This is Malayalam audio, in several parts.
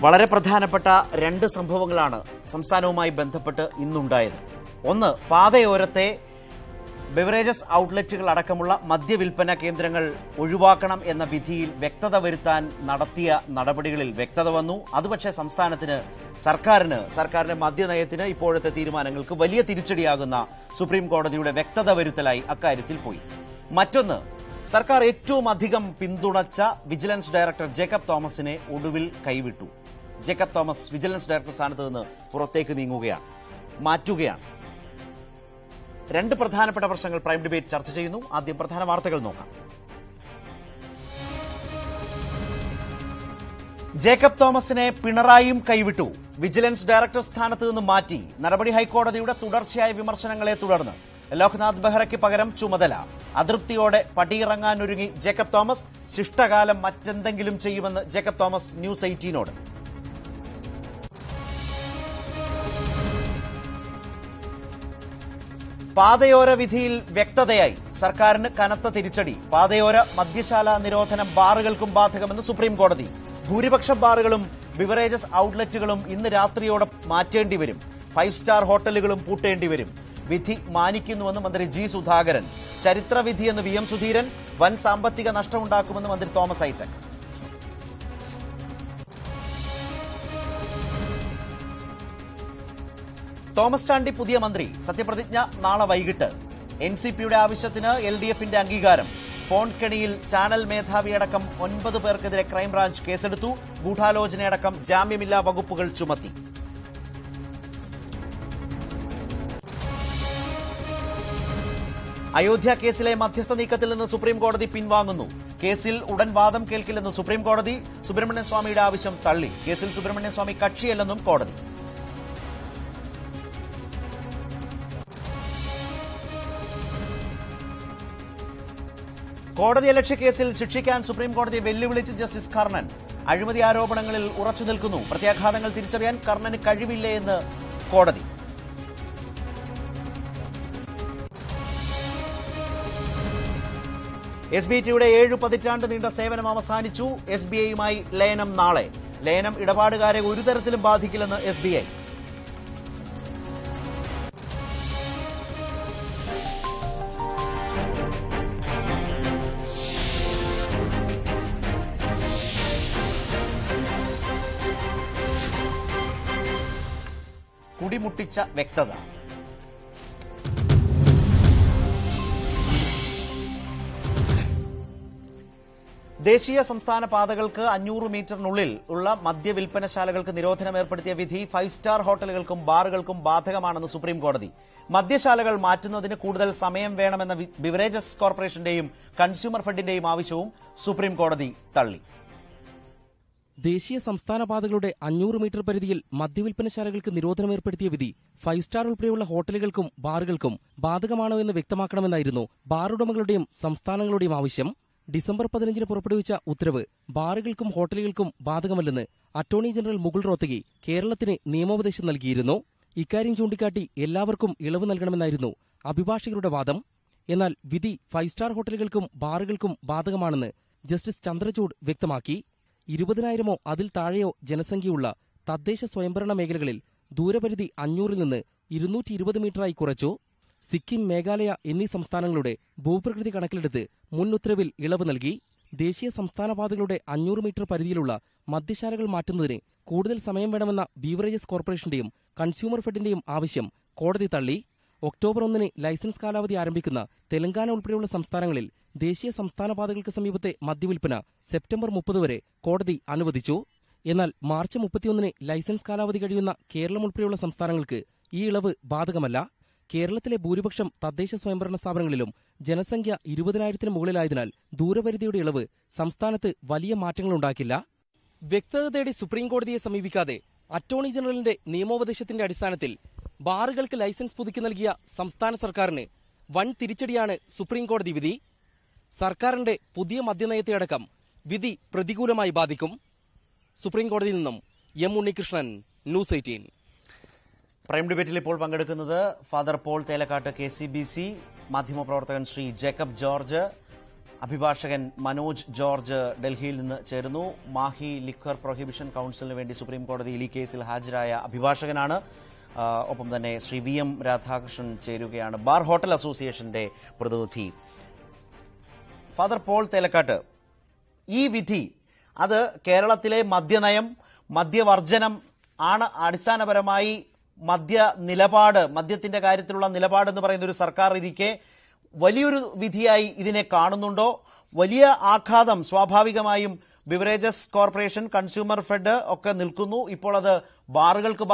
വളരെ പ്രധാനപ്പെട്ട രണ്ട് സംഭവങ്ങളാണ് സംസ്ഥാനവുമായി ബന്ധപ്പെട്ട് ഇന്നുണ്ടായത്. ഒന്ന്, പാതയോരത്തെ ബെവറേജസ് ഔട്ട്ലെറ്റുകൾ അടക്കമുള്ള മദ്യവിൽപ്പന കേന്ദ്രങ്ങൾ ഒഴിവാക്കണം എന്ന വിധിയിൽ വ്യക്തത വരുത്താൻ നടത്തിയ നടപടികളിൽ വ്യക്തത വന്നു. അത് പക്ഷേ സർക്കാരിന്റെ മദ്യനയത്തിന് ഇപ്പോഴത്തെ തീരുമാനങ്ങൾക്ക് വലിയ തിരിച്ചടിയാകുന്ന സുപ്രീം കോടതിയുടെ വ്യക്തത വരുത്തലായി അക്കാര്യത്തിൽ പോയി. മറ്റൊന്ന്, സർക്കാർ ഏറ്റവും അധികം പിന്തുണച്ച വിജിലൻസ് ഡയറക്ടർ ജേക്കബ് തോമസിനെ ഒടുവിൽ കൈവിട്ടു. ജേക്കബ് തോമസ് വിജിലൻസ് ഡയറക്ടർ സ്ഥാനത്ത് നിന്ന് പുറത്തേക്ക് മാറ്റുകയാണ്. രണ്ട് പ്രധാനപ്പെട്ട പ്രശ്നങ്ങൾ പ്രൈം ഡിബേറ്റ് ചർച്ച ചെയ്യുന്നു. ആദ്യം പ്രധാന വാർത്തകൾ നോക്കാം. ജേക്കബ് തോമസിനെ പിണറായിയും കൈവിട്ടു. വിജിലൻസ് ഡയറക്ടർ സ്ഥാനത്ത് നിന്ന് മാറ്റി. നടപടി ഹൈക്കോടതിയുടെ തുടർച്ചയായ വിമർശനങ്ങളെ തുടർന്ന് ലോക്നാഥ് ബെഹ്റയ്ക്ക് പകരം ചുമതല. അതൃപ്തിയോടെ പടിയിറങ്ങാനൊരുങ്ങി ജേക്കബ് തോമസ്. ശിഷ്ടകാലം മറ്റെന്തെങ്കിലും ചെയ്യുമെന്ന് ജേക്കബ് തോമസ് ന്യൂസ് 18നോട്. പാതയോര വിധിയിൽ വ്യക്തതയായി. സർക്കാരിന് കനത്ത തിരിച്ചടി. പാതയോര മദ്യശാല നിരോധനം ബാറുകൾക്കും ബാധകമെന്ന് സുപ്രീം കോടതി. ഭൂരിപക്ഷം ബാറുകളും ബിവറേജസ് ഔട്ട്ലെറ്റുകളും ഇന്ന് രാത്രിയോടെ മാറ്റേണ്ടി വരും. 5 സ്റ്റാർ ഹോട്ടലുകളും പൂട്ടേണ്ടി വരും. വിധി മാനിക്കുന്നുവെന്ന് മന്ത്രി ജി സുധാകരൻ. ചരിത്രവിധിയെന്ന് വി എം സുധീരൻ. വൻ സാമ്പത്തിക നഷ്ടമുണ്ടാക്കുമെന്ന് മന്ത്രി തോമസ് ഐസക്. തോമസ് ചാണ്ടി പുതിയ മന്ത്രി. സത്യപ്രതിജ്ഞ നാളെ വൈകിട്ട്. എൻസിപിയുടെ ആവശ്യത്തിന് എൽഡിഎഫിന്റെ അംഗീകാരം. ഫോൺ കെണിയിൽ ചാനൽ മേധാവിയടക്കം 9 പേർക്കെതിരെ ക്രൈംബ്രാഞ്ച് കേസെടുത്തു. ഗൂഢാലോചനയടക്കം ജാമ്യമില്ലാ വകുപ്പുകൾ ചുമത്തി. അയോധ്യ കേസിലെ മധ്യസ്ഥ നീക്കത്തിൽ നിന്ന് സുപ്രീം കോടതി പിൻവാങ്ങുന്നു. കേസിൽ ഉടൻ വാദം കേൾക്കില്ലെന്ന് സുപ്രീം കോടതി. സുബ്രഹ്മണ്യ സ്വാമിയുടെ ആവശ്യം തള്ളി. കേസിൽ സുബ്രഹ്മണ്യ സ്വാമി കക്ഷിയല്ലെന്നും കോടതി. കോടതിയലക്ഷ്യ കേസിൽ ശിക്ഷിക്കാൻ സുപ്രീം കോടതിയെ വെല്ലുവിളിച്ച് ജസ്റ്റിസ് കർണൻ. അഴിമതി ആരോപണങ്ങളിൽ ഉറച്ചു നിൽക്കുന്നു. പ്രത്യാഘാതങ്ങൾ തിരിച്ചറിയാൻ കർണന് കഴിവില്ലേ എന്ന് കോടതി. SBIയുടെ 7 പതിറ്റാണ്ട് നീണ്ട സേവനം അവസാനിച്ചു. SBIയുമായി ലയനം നാളെ. ലയനം ഇടപാടുകാരെ ഒരു തരത്തിലും ബാധിക്കില്ലെന്ന് SBI. കുടിമുട്ടിച്ച വ്യക്തത. ദേശീയ സംസ്ഥാന പാതകൾക്ക് 500 മീറ്ററിനുള്ളിൽ ഉള്ള മദ്യവിൽപ്പനശാലകൾക്ക് നിരോധനം ഏർപ്പെടുത്തിയ വിധി 5 സ്റ്റാർ ഹോട്ടലുകൾക്കും ബാറുകൾക്കും ബാധകമാണെന്ന് സുപ്രീം കോടതി. മദ്യശാലകൾ മാറ്റുന്നതിന് കൂടുതൽ സമയം വേണമെന്ന ബിവറേജസ് കോർപ്പറേഷന്റെയും കൺസ്യൂമർ ഫെഡിന്റെയും ആവശ്യവും സുപ്രീം കോടതി തള്ളി. ദേശീയ സംസ്ഥാന പാതകളുടെ 500 മീറ്റർ പരിധിയിൽ മദ്യവിൽപ്പനശാലകൾക്ക് നിരോധനം ഏർപ്പെടുത്തിയ വിധി 5 സ്റ്റാർ ഉൾപ്പെടെയുള്ള ഹോട്ടലുകൾക്കും ബാറുകൾക്കും ബാധകമാണോ എന്ന് വ്യക്തമാക്കണമെന്നായിരുന്നു ബാറുടമകളുടെയും സംസ്ഥാനങ്ങളുടെയും ആവശ്യം. ഡിസംബർ 15 പുറപ്പെടുവിച്ച ഉത്തരവ് ബാറുകൾക്കും ഹോട്ടലുകൾക്കും ബാധകമല്ലെന്ന് അറ്റോർണി ജനറൽ മുകുൾ റോത്തഗി കേരളത്തിന് നിയമോപദേശം നൽകിയിരുന്നു. ഇക്കാര്യം ചൂണ്ടിക്കാട്ടി എല്ലാവർക്കും ഇളവ് നൽകണമെന്നായിരുന്നു അഭിഭാഷകരുടെ വാദം. എന്നാൽ വിധി 5 സ്റ്റാർ ഹോട്ടലുകൾക്കും ബാറുകൾക്കും ബാധകമാണെന്ന് ജസ്റ്റിസ് ചന്ദ്രചൂഡ് വ്യക്തമാക്കി. 20,000 അതിൽ താഴെയോ ജനസംഖ്യയുള്ള തദ്ദേശ സ്വയംഭരണ മേഖലകളിൽ ദൂരപരിധി 500-ൽ നിന്ന് 220 മീറ്ററായി കുറച്ചു. സിക്കിം, മേഘാലയ എന്നീ സംസ്ഥാനങ്ങളുടെ ഭൂപ്രകൃതി കണക്കിലെടുത്ത് മുൻ ഉത്തരവിൽ ഇളവ് നൽകി. ദേശീയ സംസ്ഥാന പാതകളുടെ 500 മീറ്റർ പരിധിയിലുള്ള മദ്യശാലകൾ മാറ്റുന്നതിന് കൂടുതൽ സമയം വേണമെന്ന ബീവറേജസ് കോർപ്പറേഷന്റെയും കൺസ്യൂമർ ഫെഡിന്റെയും ആവശ്യം കോടതി തള്ളി. ഒക്ടോബർ 1 ലൈസൻസ് കാലാവധി ആരംഭിക്കുന്ന തെലങ്കാന ഉൾപ്പെടെയുള്ള സംസ്ഥാനങ്ങളിൽ ദേശീയ സംസ്ഥാന പാതകൾക്ക് സമീപത്തെ മദ്യവിൽപ്പന സെപ്റ്റംബർ 30 വരെ കോടതി അനുവദിച്ചു. എന്നാൽ മാർച്ച് 31 ലൈസൻസ് കാലാവധി കഴിയുന്ന കേരളം ഉൾപ്പെടെയുള്ള സംസ്ഥാനങ്ങൾക്ക് ഈ ഇളവ് ബാധകമല്ല. കേരളത്തിലെ ഭൂരിപക്ഷം തദ്ദേശ സ്വയംഭരണ സ്ഥാപനങ്ങളിലും ജനസംഖ്യ 20,000-ന് മുകളിലായതിനാൽ ദൂരപരിധിയുടെ ഇളവ് സംസ്ഥാനത്ത് വലിയ മാറ്റങ്ങളുണ്ടാക്കില്ല. വ്യക്തത തേടി സുപ്രീം കോടതിയെ സമീപിക്കാതെ അറ്റോർണി ജനറലിന്റെ നിയമോപദേശത്തിന്റെ അടിസ്ഥാനത്തിൽ ബാറുകൾക്ക് ലൈസൻസ് പുതുക്കി നൽകിയ സംസ്ഥാന സർക്കാരിന് വൻ തിരിച്ചടിയാണ് സുപ്രീം കോടതി വിധി. സർക്കാരിന്റെ പുതിയ മദ്യനയത്തെയടക്കം വിധി പ്രതികൂലമായി ബാധിക്കും. സുപ്രീം കോടതിയിൽ നിന്നും എം ഉണ്ണികൃഷ്ണൻ, ന്യൂസ് 18. പ്രൈം ഡിബേറ്റിൽ ഇപ്പോൾ പങ്കെടുക്കുന്നത് ഫാദർ പോൾ തേലക്കാട്ട്, KCBC, മാധ്യമപ്രവർത്തകൻ ശ്രീ ജേക്കബ് ജോർജ്, അഭിഭാഷകൻ മനോജ് ജോർജ് ഡൽഹിയിൽ നിന്ന് ചേരുന്നു. മാഹി ലിക്വർ പ്രൊഹിബിഷൻ കൌൺസിലിന് വേണ്ടി സുപ്രീം കോടതിയിൽ ഈ കേസിൽ ഹാജരായ അഭിഭാഷകനാണ്. ഒപ്പം തന്നെ ശ്രീ VM രാധാകൃഷ്ണൻ ചേരുകയാണ്, ബാർ ഹോട്ടൽ അസോസിയേഷന്റെ പ്രതിനിധി. ഫാദർ പോൾ തേലക്കാട്ട്, ഈ വിധി അത് കേരളത്തിലെ മദ്യനയം, മദ്യവർജനം ആണ് അടിസ്ഥാനപരമായി മദ്യത്തിന്റെ കാര്യത്തിലുള്ള നിലപാട് എന്ന് പറയുന്ന ഒരു സർക്കാർ ഇരിക്കെ വലിയൊരു വിധിയായി ഇതിനെ കാണുന്നുണ്ടോ? വലിയ ആഘാതം സ്വാഭാവികമായും ബിവറേജസ് കോർപ്പറേഷൻ, കൺസ്യൂമർ ഫെഡ് ഒക്കെ നിൽക്കുന്നു. ഇപ്പോൾ അത് ബാറുകൾക്ക്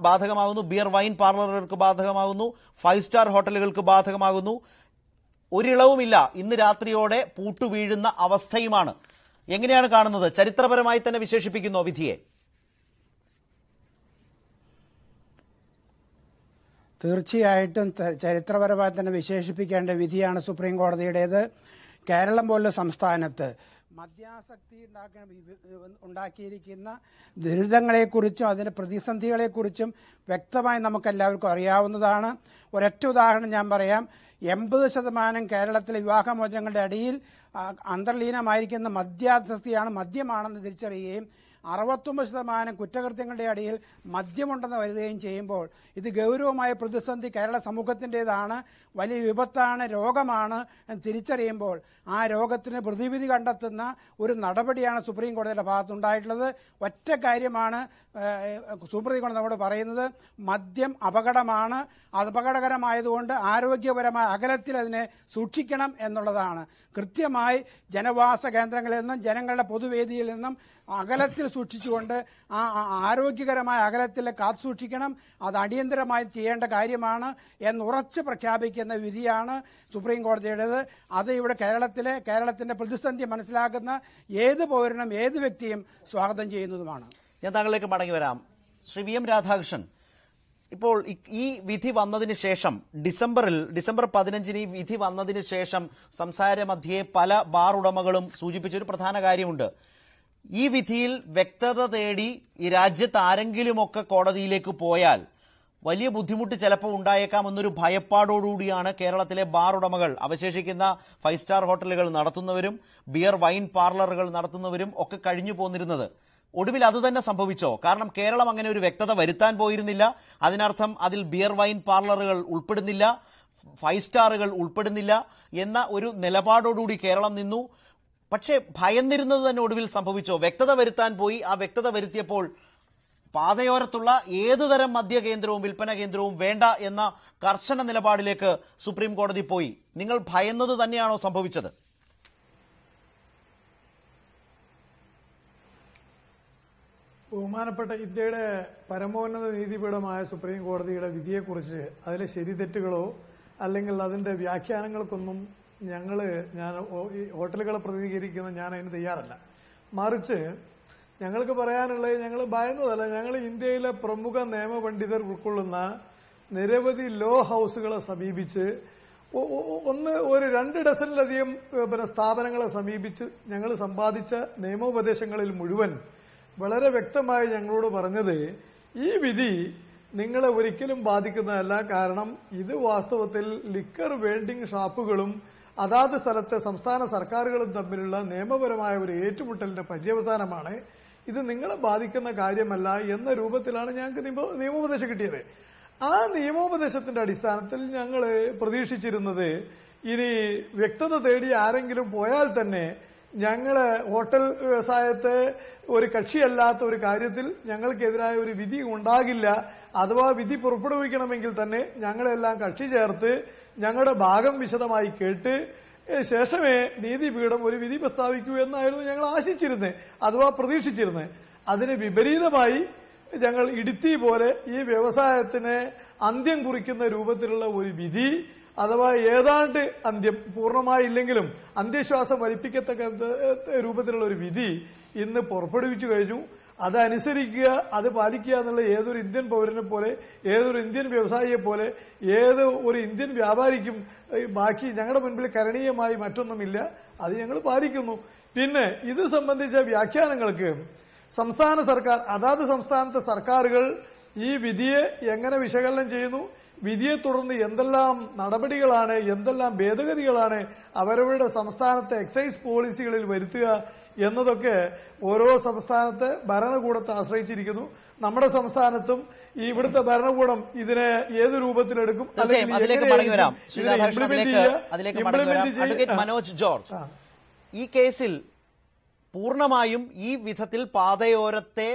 ബാധകമാകുന്നു, ബിയർ വൈൻ പാർലറുകൾക്ക് ബാധകമാകുന്നു, 5 സ്റ്റാർ ഹോട്ടലുകൾക്ക് ബാധകമാകുന്നു. ഒരിളവുമില്ല. ഇന്ന് രാത്രിയോടെ പൂട്ടുവീഴുന്ന അവസ്ഥയുമാണ്. എങ്ങനെയാണ് കാണുന്നത്? ചരിത്രപരമായി തന്നെ വിശേഷിപ്പിക്കുന്നോ വിധിയെ? തീർച്ചയായിട്ടും ചരിത്രപരമായി തന്നെ വിശേഷിപ്പിക്കേണ്ട വിധിയാണ് സുപ്രീം കോടതിയുടേത്. കേരളം പോലുള്ള സംസ്ഥാനത്ത് മദ്യാസക്തി ഉണ്ടാക്കിയിരിക്കുന്ന ദുരിതങ്ങളെക്കുറിച്ചും അതിന്റെ പ്രതിസന്ധികളെക്കുറിച്ചും വ്യക്തമായി നമുക്കെല്ലാവർക്കും അറിയാവുന്നതാണ്. ഒരൊറ്റ ഉദാഹരണം ഞാൻ പറയാം. 80% കേരളത്തിലെ വിവാഹമോചനങ്ങളുടെ അടിയിൽ അന്തർലീനമായിരിക്കുന്ന മദ്യമാണെന്ന് തിരിച്ചറിയുകയും 69% കുറ്റകൃത്യങ്ങളുടെ അടിയിൽ മദ്യമുണ്ടെന്ന് വരികയും ചെയ്യുമ്പോൾ ഇത് ഗൗരവമായ പ്രതിസന്ധി കേരള സമൂഹത്തിൻ്റെതാണ്, വലിയ വിപത്താണ്, രോഗമാണ് എന്ന് തിരിച്ചറിയുമ്പോൾ ആ രോഗത്തിന് പ്രതിവിധി കണ്ടെത്തുന്ന ഒരു നടപടിയാണ് സുപ്രീം കോടതിയുടെ ഭാഗത്തുണ്ടായിട്ടുള്ളത്. ഒറ്റ കാര്യമാണ് സുപ്രീം കോടതി നമ്മോട് പറയുന്നത്: മദ്യം അപകടമാണ്, അപകടകരമായതുകൊണ്ട് ആരോഗ്യപരമായ അകലത്തിൽ അതിനെ സൂക്ഷിക്കണം എന്നുള്ളതാണ്. കൃത്യമായി ജനവാസ കേന്ദ്രങ്ങളിൽ നിന്നും ജനങ്ങളുടെ പൊതുവേദിയിൽ നിന്നും അകലത്തിൽ സൂക്ഷിച്ചുകൊണ്ട് ആ ആരോഗ്യകരമായ അകലത്തിൽ കാത്തുസൂക്ഷിക്കണം. അത് അടിയന്തരമായി ചെയ്യേണ്ട കാര്യമാണ് എന്നുറച്ച് പ്രഖ്യാപിക്കുന്ന വിധിയാണ് സുപ്രീം കോടതിയുടേത്. അത് ഇവിടെ കേരളത്തിന്റെ പ്രതിസന്ധി മനസ്സിലാക്കുന്ന ഏത് പൗരനും ഏത് വ്യക്തിയും സ്വാഗതം ചെയ്യുന്നതുമാണ്. ഞാൻ താങ്കളിലേക്ക് മടങ്ങി വരാം. ശ്രീ VM രാധാകൃഷ്ണൻ, ഇപ്പോൾ ഈ വിധി വന്നതിന് ശേഷം ഡിസംബർ 15 ഈ വിധി വന്നതിന് ശേഷം സംസാര മധ്യേ പല ബാർ ഉടമകളും സൂചിപ്പിച്ചൊരു പ്രധാന കാര്യമുണ്ട്. ഈ വിധിയിൽ വ്യക്തത തേടി ഈ രാജ്യത്ത് ആരെങ്കിലുമൊക്കെ കോടതിയിലേക്ക് പോയാൽ വലിയ ബുദ്ധിമുട്ട് ചിലപ്പോൾ ഉണ്ടായേക്കാമെന്നൊരു ഭയപ്പാടോടുകൂടിയാണ് കേരളത്തിലെ ബാർ ഉടമകൾ, അവശേഷിക്കുന്ന 5 സ്റ്റാർ ഹോട്ടലുകൾ നടത്തുന്നവരും ബിയർ വൈൻ പാർലറുകൾ നടത്തുന്നവരും ഒക്കെ കഴിഞ്ഞു പോന്നിരുന്നത്. ഒടുവിൽ അത് തന്നെ സംഭവിച്ചോ? കാരണം കേരളം അങ്ങനെ ഒരു വ്യക്തത വരുത്താൻ പോയിരുന്നില്ല. അതിനർത്ഥം അതിൽ ബിയർ വൈൻ പാർലറുകൾ ഉൾപ്പെടുന്നില്ല, 5 സ്റ്റാറുകൾ ഉൾപ്പെടുന്നില്ല എന്ന ഒരു നിലപാടോടുകൂടി കേരളം നിന്നു. പക്ഷേ ഭയന്നിരുന്നത് തന്നെ ഒടുവിൽ സംഭവിച്ചോ? വ്യക്തത വരുത്താൻ പോയി. ആ വ്യക്തത വരുത്തിയപ്പോൾ പാതയോരത്തുള്ള ഏതുതരം മദ്യകേന്ദ്രവും വിൽപ്പന കേന്ദ്രവും വേണ്ട എന്ന കർശന നിലപാടിലേക്ക് സുപ്രീം കോടതി പോയി. നിങ്ങൾ ഭയന്നത് തന്നെയാണോ സംഭവിച്ചത്? ബഹുമാനപ്പെട്ട ഇന്ത്യയുടെ പരമോന്നത നീതിപീഠമായ സുപ്രീം കോടതിയുടെ വിധിയെക്കുറിച്ച് അതിലെ ശരിതെറ്റുകളോ അല്ലെങ്കിൽ അതിന്റെ വ്യാഖ്യാനങ്ങൾക്കൊന്നും ഞാൻ ഹോട്ടലുകളെ പ്രതിനിധീകരിക്കുന്ന ഞാൻ അതിന് തയ്യാറല്ല. മറിച്ച് ഞങ്ങൾക്ക് പറയാനുള്ളത്, ഞങ്ങൾ ഭയന്നതല്ല, ഞങ്ങൾ ഇന്ത്യയിലെ പ്രമുഖ നിയമപണ്ഡിതർ ഉൾക്കൊള്ളുന്ന നിരവധി ലോ ഹൌസുകളെ സമീപിച്ച് ഒരു 2 ഡസനിലധികം സ്ഥാപനങ്ങളെ സമീപിച്ച് ഞങ്ങൾ സമ്പാദിച്ച നിയമോപദേശങ്ങളിൽ മുഴുവൻ വളരെ വ്യക്തമായി ഞങ്ങളോട് പറഞ്ഞത് ഈ വിധി നിങ്ങളെ ഒരിക്കലും ബാധിക്കുന്നതല്ല. കാരണം ഇത് വാസ്തവത്തിൽ ലിക്കർ വെൻഡിംഗ് ഷാപ്പുകളും അതാത് സ്ഥലത്തെ സംസ്ഥാന സർക്കാരുകളും തമ്മിലുള്ള നിയമപരമായ ഒരു ഏറ്റുമുട്ടലിന്റെ പര്യവസാനമാണ്. ഇത് നിങ്ങളെ ബാധിക്കുന്ന കാര്യമല്ല എന്ന രൂപത്തിലാണ് ഞങ്ങൾക്ക് നിയമോപദേശം കിട്ടിയത്. ആ നിയമോപദേശത്തിന്റെ അടിസ്ഥാനത്തിൽ ഞങ്ങൾ പ്രതീക്ഷിച്ചിരുന്നത് ഇനി വ്യക്തത തേടി ആരെങ്കിലും പോയാൽ തന്നെ ഞങ്ങള് ഹോട്ടൽ വ്യവസായത്തെ ഒരു കക്ഷിയല്ലാത്ത ഒരു കാര്യത്തിൽ ഞങ്ങൾക്കെതിരായ ഒരു വിധി ഉണ്ടാകില്ല. അഥവാ വിധി പുറപ്പെടുവിക്കണമെങ്കിൽ തന്നെ ഞങ്ങളെല്ലാം കക്ഷി ചേർത്ത് ഞങ്ങളുടെ ഭാഗം വിശദമായി കേട്ട് ശേഷമേ നീതിപീഠം ഒരു വിധി പ്രസ്താവിക്കൂ എന്നായിരുന്നു ഞങ്ങൾ ആശിച്ചിരുന്നത്, അഥവാ പ്രതീക്ഷിച്ചിരുന്നത്. അതിന് വിപരീതമായി ഞങ്ങൾ ഇടുത്തി പോലെ ഈ വ്യവസായത്തിന് അന്ത്യം കുറിക്കുന്ന രൂപത്തിലുള്ള ഒരു വിധി, അഥവാ ഏതാണ്ട് അന്ത്യം, പൂർണ്ണമായില്ലെങ്കിലും അന്ത്യശ്വാസം വലിപ്പിക്കത്തക്ക രൂപത്തിലുള്ള ഒരു വിധി ഇന്ന് പുറപ്പെടുവിച്ചു കഴിഞ്ഞു. അതനുസരിക്കുക, അത് പാലിക്കുക എന്നുള്ള ഏതൊരു ഇന്ത്യൻ പൗരനെ പോലെ, ഏതൊരു ഇന്ത്യൻ വ്യവസായിയെ പോലെ, ഏത് ഒരു ഇന്ത്യൻ വ്യാപാരിക്കും ബാക്കി ഞങ്ങളുടെ മുൻപിൽ കരണീയമായി മറ്റൊന്നുമില്ല. അത് ഞങ്ങൾ പാലിക്കുന്നു. പിന്നെ ഇത് സംബന്ധിച്ച വ്യാഖ്യാനങ്ങൾക്ക് സംസ്ഥാന സർക്കാർ, അതാത് സംസ്ഥാനത്തെ സർക്കാരുകൾ ഈ വിധിയെ എങ്ങനെ വിശകലനം ചെയ്യുന്നു, വിധിയെ തുടർന്ന് എന്തെല്ലാം നടപടികളാണ്, എന്തെല്ലാം ഭേദഗതികളാണ് അവരവരുടെ സംസ്ഥാനത്തെ എക്സൈസ് പോളിസികളിൽ വരുത്തുക എന്നതൊക്കെ ഓരോ സംസ്ഥാനത്തെ ഭരണകൂടത്തെ ആശ്രയിച്ചിരിക്കുന്നു. നമ്മുടെ സംസ്ഥാനത്തും ഈ ഇവിടുത്തെ ഭരണകൂടം ഇതിനെ ഏത് രൂപത്തിലെടുക്കും, മനോജ് ജോർജ്, ഈ കേസിൽ പൂർണ്ണമായും ഈ വിധത്തിൽ പാതയോരത്തെ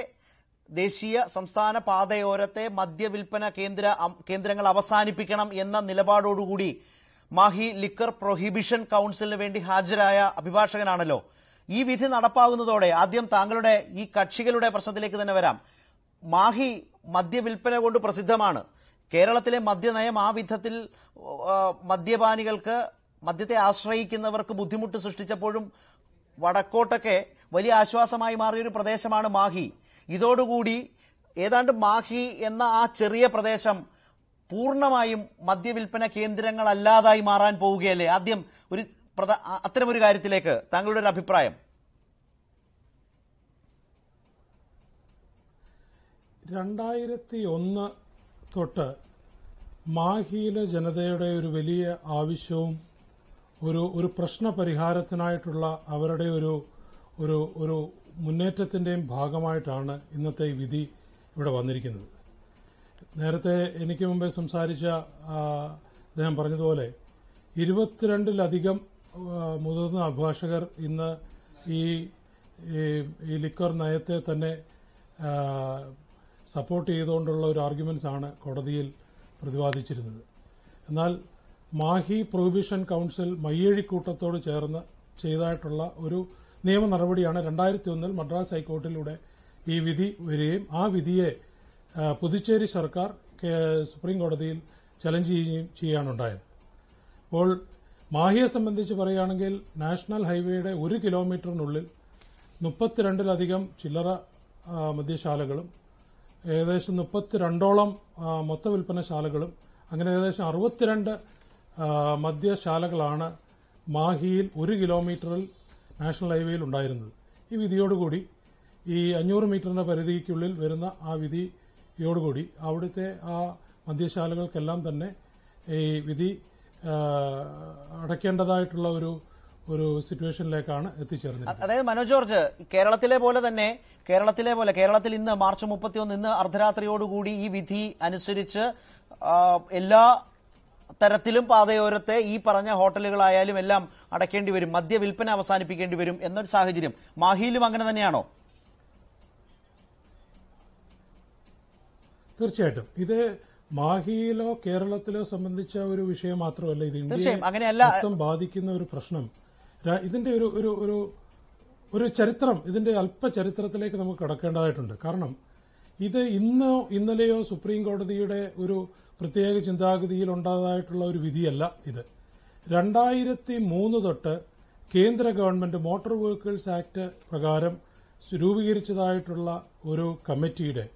ദേശീയ സംസ്ഥാന പാതയോരത്തെ മദ്യവിൽപ്പന കേന്ദ്രങ്ങൾ അവസാനിപ്പിക്കണം എന്ന നിലപാടോടുകൂടി മാഹി ലിക്കർ പ്രൊഹിബിഷൻ കൌൺസിലിന് വേണ്ടി ഹാജരായ അഭിഭാഷകനാണല്ലോ. ഈ വിധി നടപ്പാകുന്നതോടെ ആദ്യം താങ്കളുടെ ഈ കക്ഷികളുടെ പ്രശ്നത്തിലേക്ക് തന്നെ വരാം. മാഹി മദ്യവിൽപ്പന കൊണ്ട് പ്രസിദ്ധമാണ്. കേരളത്തിലെ മദ്യനയം ആ വിധത്തിൽ മദ്യപാനികൾക്ക്, മദ്യത്തെ ആശ്രയിക്കുന്നവർക്ക് ബുദ്ധിമുട്ട് സൃഷ്ടിച്ചപ്പോഴും വടക്കോട്ടൊക്കെ വലിയ ആശ്വാസമായി മാറിയൊരു പ്രദേശമാണ് മാഹി. ഇതോടുകൂടി ഏതാണ്ട് മാഹി എന്ന ആ ചെറിയ പ്രദേശം പൂർണ്ണമായും മദ്യവിൽപ്പന കേന്ദ്രങ്ങളല്ലാതായി മാറാൻ പോവുകയല്ലേ? ആദ്യം അത്തരമൊരു കാര്യത്തിലേക്ക് താങ്കളുടെ ഒരു അഭിപ്രായം. 2001 തൊട്ട് മാഹിയിലെ ജനതയുടെ ഒരു വലിയ ആവശ്യവും ഒരു പ്രശ്ന പരിഹാരത്തിനായിട്ടുള്ള അവരുടെ ഒരു മുന്നേറ്റത്തിന്റെയും ഭാഗമായിട്ടാണ് ഇന്നത്തെ ഈ വിധി ഇവിടെ വന്നിരിക്കുന്നത്. നേരത്തെ എനിക്ക് മുമ്പേ സംസാരിച്ച അദ്ദേഹം പറഞ്ഞതുപോലെ 22-ലധികം മുതിർന്ന അഭിഭാഷകർ ഇന്ന് ഈ ലിക്കർ നയത്തെ തന്നെ സപ്പോർട്ട് ചെയ്തുകൊണ്ടുള്ള ഒരു ആർഗ്യുമെന്റ്സ് ആണ് കോടതിയിൽ പ്രതിപാദിച്ചിരുന്നത്. എന്നാൽ മാഹി പ്രൊഹിബിഷൻ കൌൺസിൽ മയ്യഴിക്കൂട്ടത്തോട് ചേർന്ന് ചെയ്തതായിട്ടുള്ള ഒരു നിയമ നടപടിയാണ് 2001 മദ്രാസ് ഹൈക്കോടതിയിലൂടെ ഈ വിധി വരികയും ആ വിധിയെ പുതുച്ചേരി സർക്കാർ സുപ്രീം കോടതിയിൽ ചലഞ്ച് ചെയ്യുകയും ചെയ്യാനുണ്ടായത്. അപ്പോൾ മാഹിയെ സംബന്ധിച്ച് പറയുകയാണെങ്കിൽ നാഷണൽ ഹൈവേയുടെ 1 കിലോമീറ്ററിനുള്ളിൽ 32-ലധികം ചില്ലറ മദ്യശാലകളും ഏകദേശം 32ഓളം മൊത്ത വിൽപ്പനശാലകളും അങ്ങനെ ഏകദേശം 62 മദ്യശാലകളാണ് മാഹിയിൽ 1 കിലോമീറ്ററിൽ നാഷണൽ ഹൈവേയിൽ ഉണ്ടായിരുന്നത്. ഈ വിധിയോടുകൂടി ഈ 500 മീറ്ററിന്റെ പരിധിക്കുള്ളിൽ വരുന്ന ആ വിധിയോടുകൂടി അവിടുത്തെ ആ മദ്യശാലകൾക്കെല്ലാം തന്നെ ഈ വിധി അടയ്ക്കേണ്ടതായിട്ടുള്ള ഒരു സിറ്റുവേഷനിലേക്കാണ് എത്തിച്ചേർന്നത്. അതായത് മനോജ് ജോർജ്, കേരളത്തിൽ ഇന്ന് മാർച്ച് 31 ഇന്ന് അർദ്ധരാത്രിയോടുകൂടി ഈ വിധി അനുസരിച്ച് എല്ലാ തരത്തിലും പാതയോരത്തെ ഈ പറഞ്ഞ ഹോട്ടലുകളായാലും എല്ലാം അടയ്ക്കേണ്ടി വരും, മദ്യവിൽപ്പന അവസാനിപ്പിക്കേണ്ടി വരും എന്നൊരു സാഹചര്യം മാഹിയിലും അങ്ങനെ തന്നെയാണോ? തീർച്ചയായിട്ടും ഇത് മാഹിയിലോ കേരളത്തിലോ സംബന്ധിച്ച ഒരു വിഷയം മാത്രമല്ല, ഇത് ഇന്ത്യയെ മൊത്തം ബാധിക്കുന്ന ഒരു പ്രശ്നം. ഇതിന്റെ ഒരു ചരിത്രം, ഇതിന്റെ അല്പചരിത്രത്തിലേക്ക് നമുക്ക് കടക്കേണ്ടതായിട്ടുണ്ട്. കാരണം ഇത് ഇന്നലെയോ സുപ്രീം കോടതിയുടെ ഒരു പ്രത്യേക ചിന്താഗതിയിൽ ഉണ്ടായതായിട്ടുള്ള ഒരു വിധിയല്ല. ഇത് 2003 തൊട്ട് കേന്ദ്ര ഗവൺമെന്റ് മോട്ടോർ വെഹിക്കിൾസ് ആക്ട് പ്രകാരം രൂപീകരിച്ചതായിട്ടുള്ള ഒരു കമ്മിറ്റിയുടെ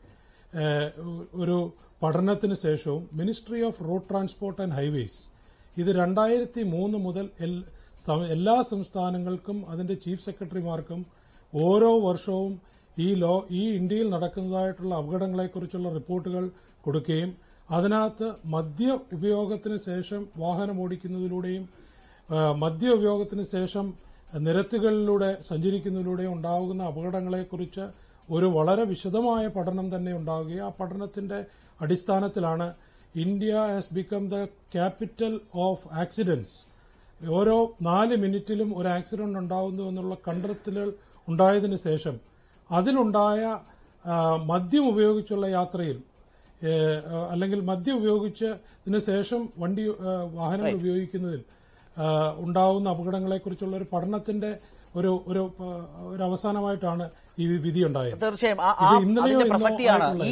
ഒരു പഠനത്തിന് ശേഷവും ministry off road transport and highways ഇത് 2003 മുതൽ എല്ലാ സംസ്ഥാനങ്ങൾക്കും അതിന്റെ ചീഫ് സെക്രട്ടറിമാർക്കും ഓരോ വർഷവും ഈ ഇന്ത്യയിൽ നടക്കുന്നതായിട്ടുള്ള അപകടങ്ങളെക്കുറിച്ചുള്ള റിപ്പോർട്ടുകൾ കൊടുക്കുകയും അതിനകത്ത് മദ്യ ഉപയോഗത്തിന് ശേഷം വാഹനം ഓടിക്കുന്നതിലൂടെയും മദ്യ ഉപയോഗത്തിന് ശേഷം നിരത്തുകളിലൂടെ സഞ്ചരിക്കുന്നതിലൂടെയും ഉണ്ടാകുന്ന അപകടങ്ങളെക്കുറിച്ച് ഒരു വളരെ വിശദമായ പഠനം തന്നെ ഉണ്ടാവുകയും ആ പഠനത്തിന്റെ അടിസ്ഥാനത്തിലാണ് India has become the capital of accidents. ഓരോ 4 മിനിറ്റിലും ഒരു ആക്സിഡന്റ് ഉണ്ടാകുന്നു എന്നുള്ള കണ്ടെത്തലുകൾ ഉണ്ടായതിനു ശേഷം അതിലുണ്ടായ മദ്യം ഉപയോഗിച്ചുള്ള യാത്രയിൽ അല്ലെങ്കിൽ മദ്യം ഉപയോഗിച്ചതിന് ശേഷം വാഹനങ്ങൾ ഉപയോഗിക്കുന്നതിൽ ഉണ്ടാവുന്ന അപകടങ്ങളെക്കുറിച്ചുള്ള ഒരു പഠനത്തിന്റെ ഒരു അവസാനമായിട്ടാണ് ഈ വിധി ഉണ്ടായത്. തീർച്ചയായും അതിന്റെ പ്രസക്തിയാണ് ഈ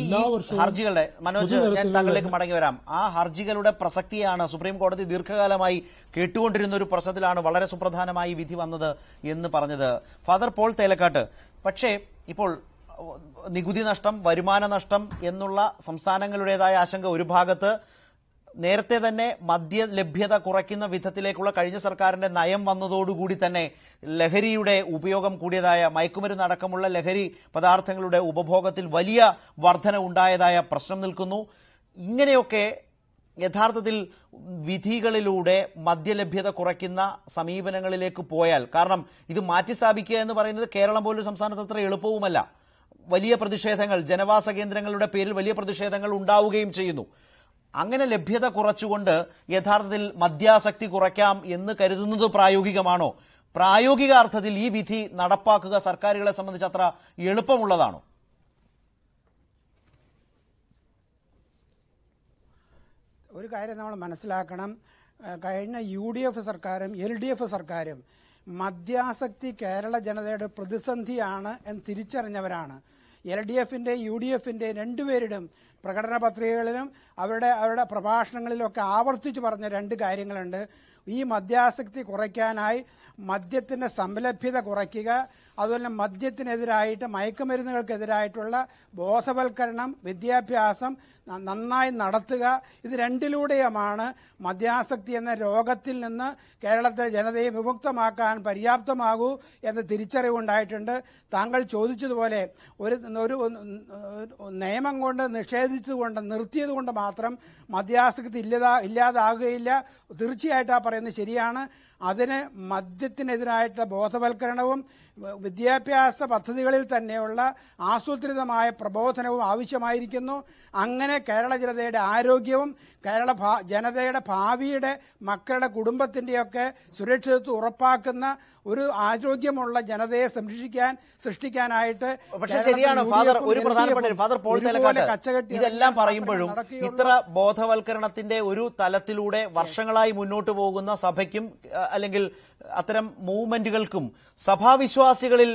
ഹർജികളുടെ, മനോജ് ഞാൻ താങ്കളിലേക്ക് മടങ്ങി വരാം, ആ ഹർജികളുടെ പ്രസക്തിയാണ് സുപ്രീം കോടതി ദീർഘകാലമായി കേട്ടുകൊണ്ടിരുന്ന ഒരു പ്രശ്നത്തിലാണ് വളരെ സുപ്രധാനമായി വിധി വന്നത് എന്ന് പറഞ്ഞത് ഫാദർ പോൾ തേലക്കാട്ട്. പക്ഷേ ഇപ്പോൾ നികുതി നഷ്ടം, വരുമാന നഷ്ടം എന്നുള്ള സംസ്ഥാനങ്ങളുടേതായ ആശങ്ക ഒരു ഭാഗത്ത്, നേരത്തെ തന്നെ മദ്യ ലഭ്യത കുറയ്ക്കുന്ന വിധത്തിലേക്കുള്ള കഴിഞ്ഞ സർക്കാരിന്റെ നയം വന്നതോടുകൂടി തന്നെ ലഹരിയുടെ ഉപയോഗം കൂടിയതായ മയക്കുമരുന്ന് അടക്കമുള്ള ലഹരി പദാർത്ഥങ്ങളുടെ ഉപഭോഗത്തിൽ വലിയ വർധന ഉണ്ടായതായ പ്രശ്നം നിൽക്കുന്നു. ഇങ്ങനെയൊക്കെ യഥാർത്ഥത്തിൽ വിധികളിലൂടെ മദ്യലഭ്യത കുറയ്ക്കുന്ന സമീപനങ്ങളിലേക്ക് പോയാൽ, കാരണം ഇത് മാറ്റിസ്ഥാപിക്കുക എന്ന് പറയുന്നത് കേരളം പോലൊരു സംസ്ഥാനത്ത് അത്ര എളുപ്പവുമല്ല. വലിയ പ്രതിഷേധങ്ങൾ, ജനവാസ കേന്ദ്രങ്ങളുടെ പേരിൽ വലിയ പ്രതിഷേധങ്ങൾ ഉണ്ടാവുകയും ചെയ്യുന്നു. അങ്ങനെ ലഭ്യത കുറച്ചുകൊണ്ട് യഥാർത്ഥത്തിൽ മദ്യാസക്തി കുറയ്ക്കാം എന്ന് കരുതുന്നത് പ്രായോഗികമാണോ? പ്രായോഗിക അർത്ഥത്തിൽ ഈ വിധി നടപ്പാക്കുക സർക്കാരുകളെ സംബന്ധിച്ച് അത്ര എളുപ്പമുള്ളതാണോ? ഒരു കാര്യം നമ്മൾ മനസ്സിലാക്കണം, കഴിഞ്ഞ UDF സർക്കാരും LDF സർക്കാരും മദ്യാസക്തി കേരള ജനതയുടെ പ്രതിസന്ധിയാണ് എന്ന് തിരിച്ചറിഞ്ഞവരാണ്. LDFന്റെ UDFന്റെ രണ്ടുപേരുടെയും പ്രകടന പത്രികകളിലും അവരുടെ പ്രഭാഷണങ്ങളിലൊക്കെ ആവർത്തിച്ച് പറഞ്ഞ രണ്ട് കാര്യങ്ങളുണ്ട്. ഈ മദ്യാസക്തി കുറയ്ക്കാനായി മദ്യത്തിന്റെ സംലഭ്യത കുറയ്ക്കുക, അതുപോലെ മദ്യത്തിനെതിരായിട്ട് മയക്കുമരുന്നുകൾക്കെതിരായിട്ടുള്ള ബോധവൽക്കരണം, വിദ്യാഭ്യാസം നന്നായി നടത്തുക. ഇത് രണ്ടിലൂടെയുമാണ് മദ്യാസക്തി എന്ന രോഗത്തിൽ നിന്ന് കേരളത്തിലെ ജനതയെ വിമുക്തമാക്കാൻ പര്യാപ്തമാകൂ എന്ന തിരിച്ചറിവുണ്ടായിട്ടുണ്ട്. താങ്കൾ ചോദിച്ചതുപോലെ ഒരു നിയമം കൊണ്ട് നിഷേധിച്ചതുകൊണ്ട് നിർത്തിയതുകൊണ്ട് മാത്രം മദ്യാസക്തി ഇല്ലാതാകുകയില്ല. തീർച്ചയായിട്ടും ആ പറയുന്നത് ശരിയാണ്. അതിന് മദ്യത്തിനെതിരായിട്ടുള്ള ബോധവൽക്കരണവും വിദ്യാഭ്യാസ പദ്ധതികളിൽ തന്നെയുള്ള ആസൂത്രിതമായ പ്രബോധനവും ആവശ്യമായിരിക്കുന്നു. അങ്ങനെ കേരള ജനതയുടെ ആരോഗ്യവും ജനതയുടെ ഭാവിയുടെ മക്കളുടെ കുടുംബത്തിന്റെയൊക്കെ സുരക്ഷിതത്വം ഉറപ്പാക്കുന്ന ഒരു ആരോഗ്യമുള്ള ജനതയെ സൃഷ്ടിക്കാനായിട്ട്. പക്ഷേ ശരിയാണ് ഫാദർ, ഒരു പ്രധാനപ്പെട്ട ഫാദർ പോൾ തേലക്കാട്ട് ഇതെല്ലാം പറയുമ്പോഴും ഇത്ര ബോധവൽക്കരണത്തിന്റെ ഒരു തലത്തിലൂടെ വർഷങ്ങളായി മുന്നോട്ട് പോകുന്ന സഭയ്ക്കും അല്ലെങ്കിൽ അത്തരം മൂവ്മെന്റുകൾക്കും സഭാവിശ്വാസികളിൽ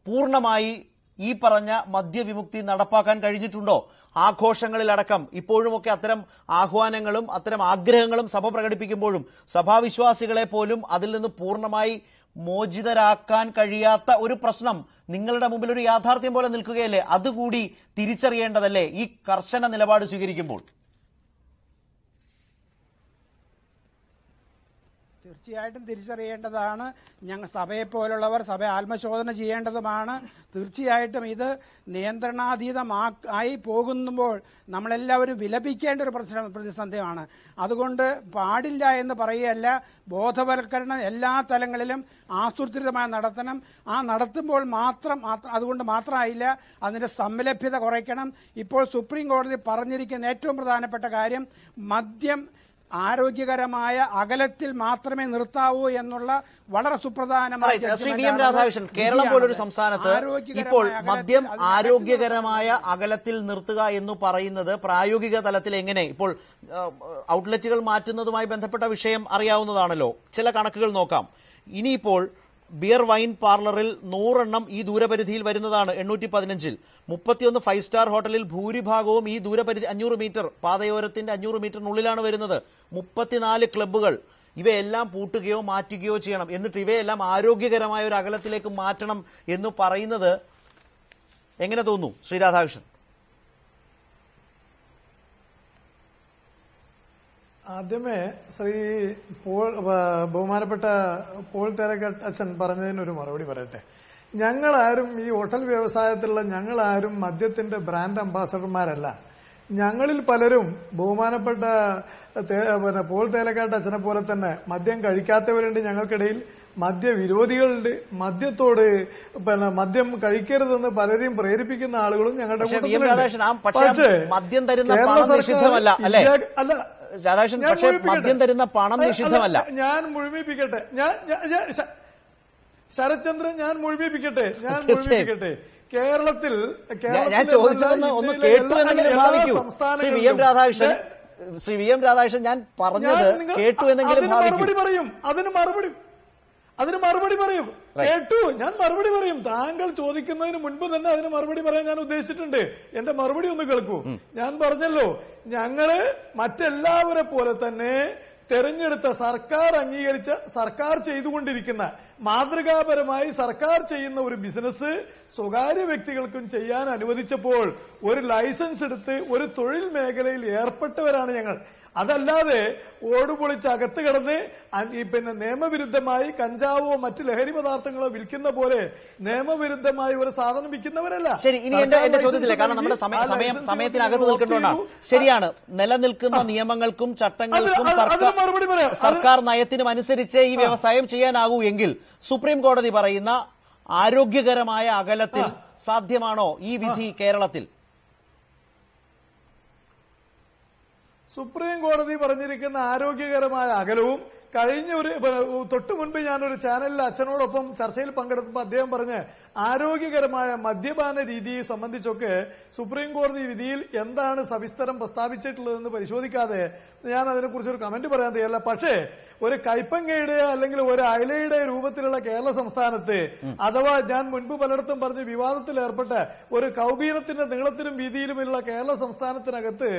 പൂർണ്ണമായി ഈ പറഞ്ഞ മദ്യവിമുക്തി നടപ്പാക്കാൻ കഴിഞ്ഞിട്ടുണ്ടോ? ആഘോഷങ്ങളിലടക്കം ഇപ്പോഴുമൊക്കെ അത്തരം ആഹ്വാനങ്ങളും അത്തരം ആഗ്രഹങ്ങളും സഭ പ്രകടിപ്പിക്കുമ്പോഴും സഭാവിശ്വാസികളെ പോലും അതിൽ നിന്ന് പൂർണ്ണമായി മോചിതരാക്കാൻ കഴിയാത്ത ഒരു പ്രശ്നം നിങ്ങളുടെ മുമ്പിൽ ഒരു യാഥാർത്ഥ്യം പോലെ നിൽക്കുകയല്ലേ? അതുകൂടി തിരിച്ചറിയേണ്ടതല്ലേ ഈ കർശന നിലപാട് സ്വീകരിക്കുമ്പോൾ? തീർച്ചയായിട്ടും തിരിച്ചറിയേണ്ടതാണ്. ഞങ്ങൾ സഭയെപ്പോലുള്ളവർ സഭ ആത്മശോധന ചെയ്യേണ്ടതുമാണ്. തീർച്ചയായിട്ടും ഇത് നിയന്ത്രണാതീതമായി പോകുമ്പോൾ നമ്മളെല്ലാവരും വിലപിക്കേണ്ട ഒരു പ്രതിസന്ധിയാണ്. അതുകൊണ്ട് പാടില്ല എന്ന് പറയുകയല്ല, ബോധവൽക്കരണം എല്ലാ തലങ്ങളിലും ആസൂത്രിതമായി നടത്തണം. ആ നടത്തുമ്പോൾ അതുകൊണ്ട് മാത്രമായില്ല, അതിന്റെ സംലഭ്യത കുറയ്ക്കണം. ഇപ്പോൾ സുപ്രീം കോടതി പറഞ്ഞിരിക്കുന്ന ഏറ്റവും പ്രധാനപ്പെട്ട കാര്യം മദ്യം ആരോഗ്യകരമായ അകലത്തിൽ മാത്രമേ നിർത്താവൂ എന്നുള്ള വളരെ സുപ്രധാനമായ. ശ്രീ വി എം രാധാകൃഷ്ണൻ, കേരളം പോലൊരു സംസ്ഥാനത്ത് ഇപ്പോൾ മദ്യം ആരോഗ്യകരമായ അകലത്തിൽ നിർത്തുക എന്ന് പറയുന്നത് പ്രായോഗിക തലത്തിൽ എങ്ങനെ? ഇപ്പോൾ ഔട്ട്ലെറ്റുകൾ മാറ്റുന്നതുമായി ബന്ധപ്പെട്ട വിഷയം അറിയാവുന്നതാണല്ലോ. ചില കണക്കുകൾ നോക്കാം. ഇനിയിപ്പോൾ ബിയർ വൈൻ പാർലറിൽ 100 എണ്ണം ഈ ദൂരപരിധിയിൽ വരുന്നതാണ് 815-ൽ. 31 5 സ്റ്റാർ ഹോട്ടലിൽ ഭൂരിഭാഗവും ഈ ദൂരപരിധി 500 മീറ്റർ പാതയോരത്തിന്റെ 500 മീറ്ററിനുള്ളിലാണ് വരുന്നത്. 34 ക്ലബ്ബുകൾ. ഇവയെല്ലാം പൂട്ടുകയോ മാറ്റുകയോ ചെയ്യണം. എന്നിട്ട് ഇവയെല്ലാം ആരോഗ്യകരമായ ഒരു അകലത്തിലേക്ക് മാറ്റണം എന്ന് പറയുന്നത് എങ്ങനെ തോന്നുന്നു ശ്രീ രാധാകൃഷ്ണൻ? ആദ്യമേ ബഹുമാനപ്പെട്ട പോൾ തേലക്കാട്ട് അച്ഛൻ പറഞ്ഞതിനൊരു മറുപടി പറയട്ടെ. ഞങ്ങളാരും ഈ ഹോട്ടൽ വ്യവസായത്തിലുള്ള ഞങ്ങളാരും മദ്യത്തിന്റെ ബ്രാൻഡ് അംബാസഡർമാരല്ല. ഞങ്ങളിൽ പലരും ബഹുമാനപ്പെട്ട പോൾ തേലക്കാട്ട് അച്ഛനെ പോലെ തന്നെ മദ്യം കഴിക്കാത്തവരുണ്ട് ഞങ്ങൾക്കിടയിൽ, മദ്യവിരോധികളുണ്ട്, മദ്യത്തോട് മദ്യം കഴിക്കരുതെന്ന് പലരെയും പ്രേരിപ്പിക്കുന്ന ആളുകളും ഞങ്ങളുടെ മദ്യം തരുന്ന പണം നിഷിദ്ധമല്ല അല്ലേ? അല്ല രാധാകൃഷ്ണൻ, പക്ഷേ മദ്യം തരുന്ന പണം നിഷിദ്ധമല്ല. ഞാൻ മുഴുമിപ്പിക്കട്ടെ, ശരത്ചന്ദ്രൻ, ഞാൻ മുഴുമിപ്പിക്കട്ടെ. കേരളത്തിൽ ഞാൻ ചോദിച്ചതെന്ന് ഒന്ന് കേട്ടു എന്നെങ്കിലും ഭാവിക്കൂ ശ്രീ വി എം രാധാകൃഷ്ണൻ. ഞാൻ പറഞ്ഞത് കേട്ടു എന്നെങ്കിലും ഭാവിക്കൂ. അതിന് മറുപടി പറയും. കേട്ടു, ഞാൻ മറുപടി പറയും. താങ്കൾ ചോദിക്കുന്നതിന് മുൻപ് തന്നെ അതിന് മറുപടി പറയാൻ ഞാൻ ഉദ്ദേശിച്ചിട്ടുണ്ട്. എന്റെ മറുപടി ഒന്ന് കേൾക്കൂ. ഞാൻ പറഞ്ഞല്ലോ, ഞങ്ങള് മറ്റെല്ലാവരെ പോലെ തന്നെ തെരഞ്ഞെടുത്ത സർക്കാർ അംഗീകരിച്ച സർക്കാർ ചെയ്തുകൊണ്ടിരിക്കുന്ന മാതൃകാപരമായി സർക്കാർ ചെയ്യുന്ന ഒരു ബിസിനസ് സ്വകാര്യ വ്യക്തികൾക്കും ചെയ്യാൻ അനുവദിച്ചപ്പോൾ ഒരു ലൈസൻസ് എടുത്ത് ഒരു തൊഴിൽ മേഖലയിൽ ഏർപ്പെട്ടവരാണ് ഞങ്ങൾ. അതല്ലാതെ ഓട് പൊളിച്ച് അകത്ത് കിടന്ന് ഈ പിന്നെ നിയമവിരുദ്ധമായി കഞ്ചാവോ മറ്റ് ലഹരി പദാർത്ഥങ്ങളോ വിൽക്കുന്ന പോലെ നിയമവിരുദ്ധമായി ഒരു സാധനം വിൽക്കുന്നവരല്ല. ശരി, ഇനി എന്റെ ചോദ്യത്തിലെ, കാരണം നമ്മുടെ സമയത്തിനകത്ത് നിൽക്കേണ്ടതുകൊണ്ടാണ്. ശരിയാണ്, നിലനിൽക്കുന്ന നിയമങ്ങൾക്കും ചട്ടങ്ങൾക്കും സർക്കാർ നയത്തിനും അനുസരിച്ച് ഈ വ്യവസായം ചെയ്യാനാകൂ എങ്കിൽ സുപ്രീം കോടതി പറയുന്ന ആരോഗ്യകരമായ അകലത്തിൽ സാധ്യമാണോ ഈ വിധി കേരളത്തിൽ? സുപ്രീം കോടതി പറഞ്ഞിരിക്കുന്ന ആരോഗ്യകരമായ അകലവും കഴിഞ്ഞ തൊട്ടു മുൻപ് ഞാനൊരു ചാനലിൽ അച്ഛനോടൊപ്പം ചർച്ചയിൽ പങ്കെടുത്തപ്പോൾ അദ്ദേഹം പറഞ്ഞ് ആരോഗ്യകരമായ മദ്യപാന രീതിയെ സംബന്ധിച്ചൊക്കെ സുപ്രീം കോടതി വിധിയിൽ എന്താണ് സവിസ്തരം പ്രസ്താവിച്ചിട്ടുള്ളതെന്ന് പരിശോധിക്കാതെ ഞാൻ അതിനെക്കുറിച്ചൊരു കമന്റ് പറയാൻ തയ്യല്ല. പക്ഷേ ഒരു കൈപ്പങ്ങയുടെ അല്ലെങ്കിൽ ഒരു അയലയുടെ രൂപത്തിലുള്ള കേരള സംസ്ഥാനത്ത്, അഥവാ ഞാൻ മുൻപ് പലയിടത്തും പറഞ്ഞ് വിവാദത്തിൽ ഏർപ്പെട്ട ഒരു കൗബീനത്തിന്റെ നീളത്തിലും വീതിയിലുമുള്ള കേരള സംസ്ഥാനത്തിനകത്ത്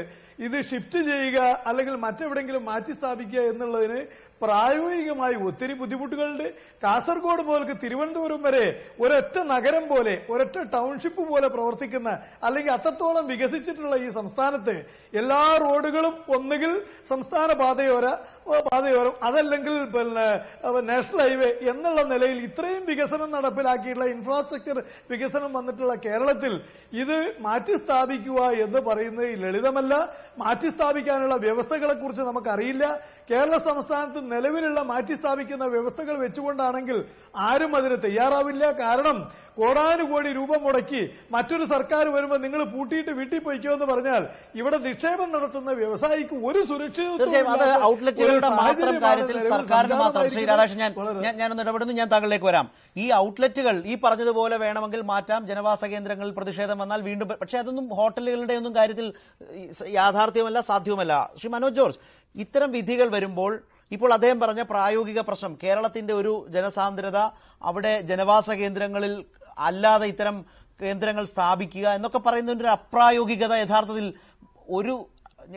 ഇത് ഷിഫ്റ്റ് ചെയ്യുക അല്ലെങ്കിൽ മറ്റെവിടെങ്കിലും മാറ്റി സ്ഥാപിക്കുക എന്നുള്ളതിന് പ്രായോഗികമായി ഒത്തിരി ബുദ്ധിമുട്ടുകളുണ്ട്. കാസർഗോഡ് മുതൽക്ക് തിരുവനന്തപുരം വരെ ഒരൊറ്റ നഗരം പോലെ, ഒരൊറ്റ ടൗൺഷിപ്പ് പോലെ പ്രവർത്തിക്കുന്ന അല്ലെങ്കിൽ അത്രത്തോളം വികസിച്ചിട്ടുള്ള ഈ സംസ്ഥാനത്ത് എല്ലാ റോഡുകളും ഒന്നുകിൽ സംസ്ഥാന പാതയോരം അതല്ലെങ്കിൽ പിന്നെ നാഷണൽ ഹൈവേ എന്നുള്ള നിലയിൽ ഇത്രയും വികസനം നടപ്പിലാക്കിയിട്ടുള്ള ഇൻഫ്രാസ്ട്രക്ചർ വികസനം വന്നിട്ടുള്ള കേരളത്തിൽ ഇത് മാറ്റി സ്ഥാപിക്കുക എന്ന് പറയുന്നത് ലളിതമല്ല. മാറ്റി സ്ഥാപിക്കാനുള്ള വ്യവസ്ഥകളെ കുറിച്ച് നമുക്കറിയില്ല. കേരള സംസ്ഥാനത്ത് നിലവിലുള്ള മാറ്റി സ്ഥാപിക്കുന്ന വ്യവസ്ഥകൾ വെച്ചുകൊണ്ടാണെങ്കിൽ ആരും അതിന് തയ്യാറാവില്ല. കാരണം കോടാനുകോടി രൂപ മുടക്കി മറ്റൊരു സർക്കാർ വരുമ്പോൾ നിങ്ങൾ പൂട്ടിയിട്ട് വീട്ടിൽ പോയിക്കോ എന്ന് പറഞ്ഞാൽ ഇവിടെ നിക്ഷേപം നടത്തുന്ന വ്യവസായിക്ക് ഒരു ഔട്ട്ലെറ്റുകളുടെ മാത്രം കാര്യത്തിൽ സർക്കാരിന് മാത്രം. ശ്രീ രാധാകൃഷ്ണൻ, ഞാനൊന്ന് ഇടപെടുന്നു, ഞാൻ താങ്കളിലേക്ക് വരാം. ഈ ഔട്ട്ലെറ്റുകൾ ഈ പറഞ്ഞതുപോലെ വേണമെങ്കിൽ മാറ്റാം, ജനവാസ കേന്ദ്രങ്ങളിൽ പ്രതിഷേധം വന്നാൽ വീണ്ടും, പക്ഷേ അതൊന്നും ഹോട്ടലുകളുടെ ഒന്നും കാര്യത്തിൽ യാഥാർത്ഥ്യമല്ല, സാധ്യവുമല്ല. ശ്രീ മനോജ് ജോർജ്, ഇത്തരം വിധികൾ വരുമ്പോൾ ഇപ്പോൾ അദ്ദേഹം പറഞ്ഞ പ്രായോഗിക പ്രശ്നം, കേരളത്തിന്റെ ഒരു ജനസാന്ദ്രത, അവിടെ ജനവാസ കേന്ദ്രങ്ങളിൽ അല്ലാതെ ഇത്തരം കേന്ദ്രങ്ങൾ സ്ഥാപിക്കുക എന്നൊക്കെ പറയുന്നതിന്റെ ഒരു അപ്രായോഗികത യഥാർത്ഥത്തിൽ ഒരു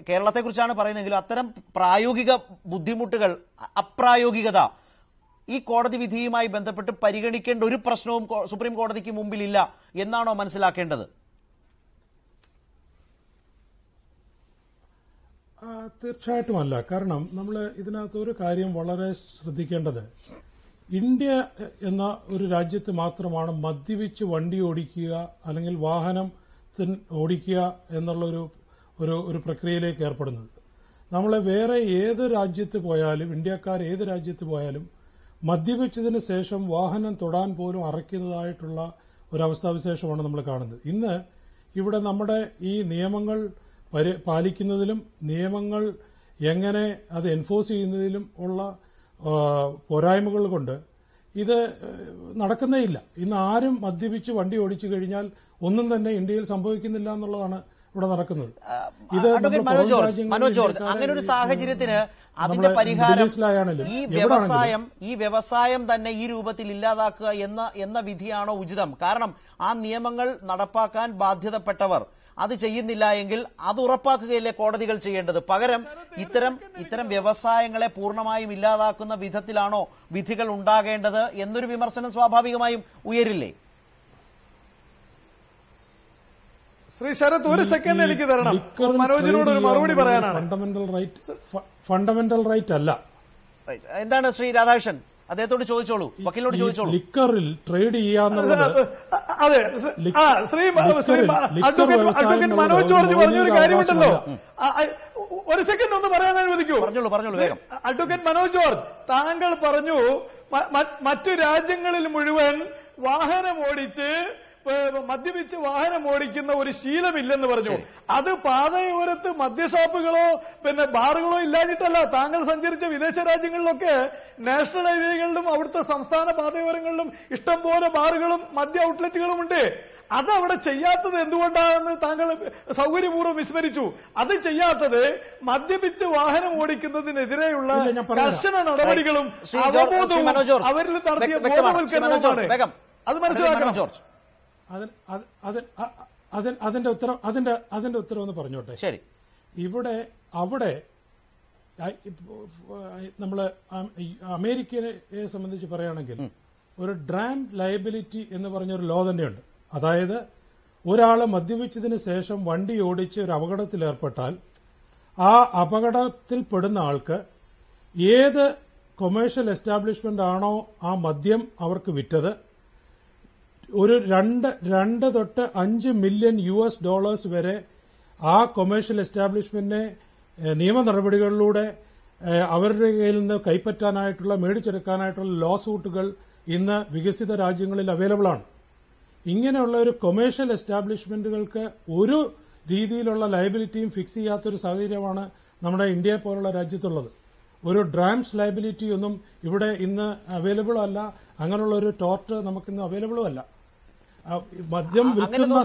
കേരളത്തെക്കുറിച്ചാണ് പറയുന്നതെങ്കിലും അത്തരം പ്രായോഗിക ബുദ്ധിമുട്ടുകൾ, അപ്രായോഗികത ഈ കോടതി വിധിയുമായി ബന്ധപ്പെട്ട് പരിഗണിക്കേണ്ട ഒരു പ്രശ്നവും സുപ്രീം കോടതിക്ക് മുമ്പിലില്ല എന്നാണോ മനസ്സിലാക്കേണ്ടത്? തീർച്ചയായിട്ടുമല്ല. കാരണം നമ്മൾ ഇതിനകത്ത് ഒരു കാര്യം വളരെ ശ്രദ്ധിക്കേണ്ടത്, ഇന്ത്യ എന്ന ഒരു രാജ്യത്ത് മാത്രമാണ് മദ്യപിച്ച് വണ്ടി ഓടിക്കുക അല്ലെങ്കിൽ വാഹനം ഓടിക്കുക എന്നുള്ള ഒരു പ്രക്രിയയിലേക്ക് ഏർപ്പെടുന്നത്. നമ്മളെ വേറെ ഏത് രാജ്യത്ത് പോയാലും, ഇന്ത്യക്കാർ ഏത് രാജ്യത്ത് പോയാലും മദ്യപിച്ചതിന് ശേഷം വാഹനം തൊടാൻ പോലും അറയ്ക്കുന്നതായിട്ടുള്ള ഒരവസ്ഥാവിശേഷമാണ് നമ്മൾ കാണുന്നത്. ഇന്ന് ഇവിടെ നമ്മുടെ ഈ നിയമങ്ങൾ പാലിക്കുന്നതിലും നിയമങ്ങൾ എങ്ങനെ അത് എൻഫോഴ്സ് ചെയ്യുന്നതിലും ഉള്ള പോരായ്മകൾ കൊണ്ട് ഇത് നടക്കുന്നേയില്ല. ഇന്ന് ആരും മദ്യപിച്ച് വണ്ടി ഓടിച്ചു കഴിഞ്ഞാൽ ഒന്നും തന്നെ ഇന്ത്യയിൽ സംഭവിക്കുന്നില്ല എന്നുള്ളതാണ് ഇവിടെ നടക്കുന്നത്. ഇത് മനോജ് ജോർജ്, അങ്ങനെ ഒരു സാഹചര്യത്തിന് അതിന്റെ പരിഹാരം ഈ വ്യവസായം തന്നെ ഈ രൂപത്തിൽ ഇല്ലാതാക്കുക എന്ന വിധിയാണോ ഉചിതം? കാരണം ആ നിയമങ്ങൾ നടപ്പാക്കാൻ ബാധ്യതപ്പെട്ടവർ അത് ചെയ്യുന്നില്ല എങ്കിൽ അത് ഉറപ്പാക്കുകയല്ലേ കോടതികൾ ചെയ്യേണ്ടത്? പകരം ഇത്തരം വ്യവസായങ്ങളെ പൂർണ്ണമായും ഇല്ലാതാക്കുന്ന വിധത്തിലാണോ വിധികൾ ഉണ്ടാകേണ്ടത് എന്നൊരു വിമർശനം സ്വാഭാവികമായും ഉയരില്ലേ? ശ്രീ ശരത്, ഒരു സെക്കൻഡ് എനിക്ക് തരണം. മനോജിനോട് ഒരു മറുപടി പറയാനാണ്. ഫണ്ടമെന്റൽ റൈറ്റ് അല്ല. എന്താണ് ശ്രീ രാധാകൃഷ്ണൻ? അദ്ദേഹത്തോട് ചോദിച്ചോളൂ, വക്കീലിനോട് ചോദിച്ചോളൂ. ലിക്കറിൽ ട്രേഡ് ചെയ്യാന്നുള്ളത്, അതെ, ശ്രീ അഡ്വക്കേറ്റ് മനോജ് ജോർജ് പറഞ്ഞൊരു കാര്യമുണ്ടല്ലോ. ഒരു സെക്കൻഡ് ഒന്ന് പറയാൻ അനുവദിക്കൂ. അഡ്വക്കേറ്റ് മനോജ് ജോർജ്, താങ്കൾ പറഞ്ഞു മറ്റു രാജ്യങ്ങളിൽ മുഴുവൻ വാഹനം ഓടിച്ച് മദ്യപിച്ച് വാഹനം ഓടിക്കുന്ന ഒരു ശീലമില്ലെന്ന് പറഞ്ഞു. അത് പാതയോരത്ത് മദ്യഷോപ്പുകളോ പിന്നെ ബാറുകളോ ഇല്ലാഞ്ഞിട്ടല്ല. താങ്കൾ സഞ്ചരിച്ച വിദേശ രാജ്യങ്ങളിലൊക്കെ നാഷണൽ ഹൈവേകളിലും അവിടുത്തെ സംസ്ഥാന പാതയോരങ്ങളിലും ഇഷ്ടംപോലെ ബാറുകളും മദ്യ ഔട്ട്ലെറ്റുകളും ഉണ്ട്. അത് അവിടെ ചെയ്യാത്തത് എന്തുകൊണ്ടാണെന്ന് താങ്കൾ സൗകര്യപൂർവ്വം വിസ്മരിച്ചു. അത് ചെയ്യാത്തത് മദ്യപിച്ച് വാഹനം ഓടിക്കുന്നതിനെതിരെയുള്ള കർശന നടപടികളും അവബോധവും അവരിൽ നടത്തിയ ബോധവൽക്കരണവുമാണ്. അത് മനസ്സിലാക്കണം. അതിന്റെ ഉത്തരം ഒന്ന് പറഞ്ഞോട്ടെ. ശരി, അവിടെ നമ്മള് അമേരിക്കയെ സംബന്ധിച്ച് പറയുകയാണെങ്കിൽ ഒരു ഡ്രാം ലയബിലിറ്റി എന്ന് പറഞ്ഞൊരു ലോ തന്നെയുണ്ട്. അതായത് ഒരാള് മദ്യപിച്ചതിന് ശേഷം വണ്ടി ഓടിച്ച് ഒരു അപകടത്തിലേർപ്പെട്ടാൽ ആ അപകടത്തിൽപ്പെടുന്ന ആൾക്ക് ഏത് കൊമേഴ്ഷ്യൽ എസ്റ്റാബ്ലിഷ്മെന്റ് ആണോ ആ മദ്യം അവർക്ക് വിറ്റത്, ഒരു 2 തൊട്ട് 5 മില്യൺ US$ വരെ ആ കൊമേഴ്ഷ്യൽ എസ്റ്റാബ്ലിഷ്മെന്റിനെ നിയമ നടപടികളിലൂടെ അവരുടെ കയ്യിൽ നിന്ന് കൈപ്പറ്റാനായിട്ടുള്ള, മേടിച്ചെടുക്കാനായിട്ടുള്ള ലോ സൂട്ടുകൾ ഇന്ന് വികസിത രാജ്യങ്ങളിൽ അവൈലബിൾ ആണ്. ഇങ്ങനെയുള്ള ഒരു കൊമേഴ്ഷ്യൽ എസ്റ്റാബ്ലിഷ്മെന്റുകൾക്ക് ഒരു രീതിയിലുള്ള ലയബിലിറ്റിയും ഫിക്സ് ചെയ്യാത്തൊരു സാഹചര്യമാണ് നമ്മുടെ ഇന്ത്യയെ പോലുള്ള രാജ്യത്തുള്ളത്. ഒരു ഡ്രാംസ് ലയബിലിറ്റി ഒന്നും ഇവിടെ ഇന്ന് അവൈലബിളും അല്ല. അങ്ങനെയുള്ള ഒരു ടോർട്ട് നമുക്കിന്ന് അവൈലബിളും അല്ല. മദ്യം വിൽക്കുന്ന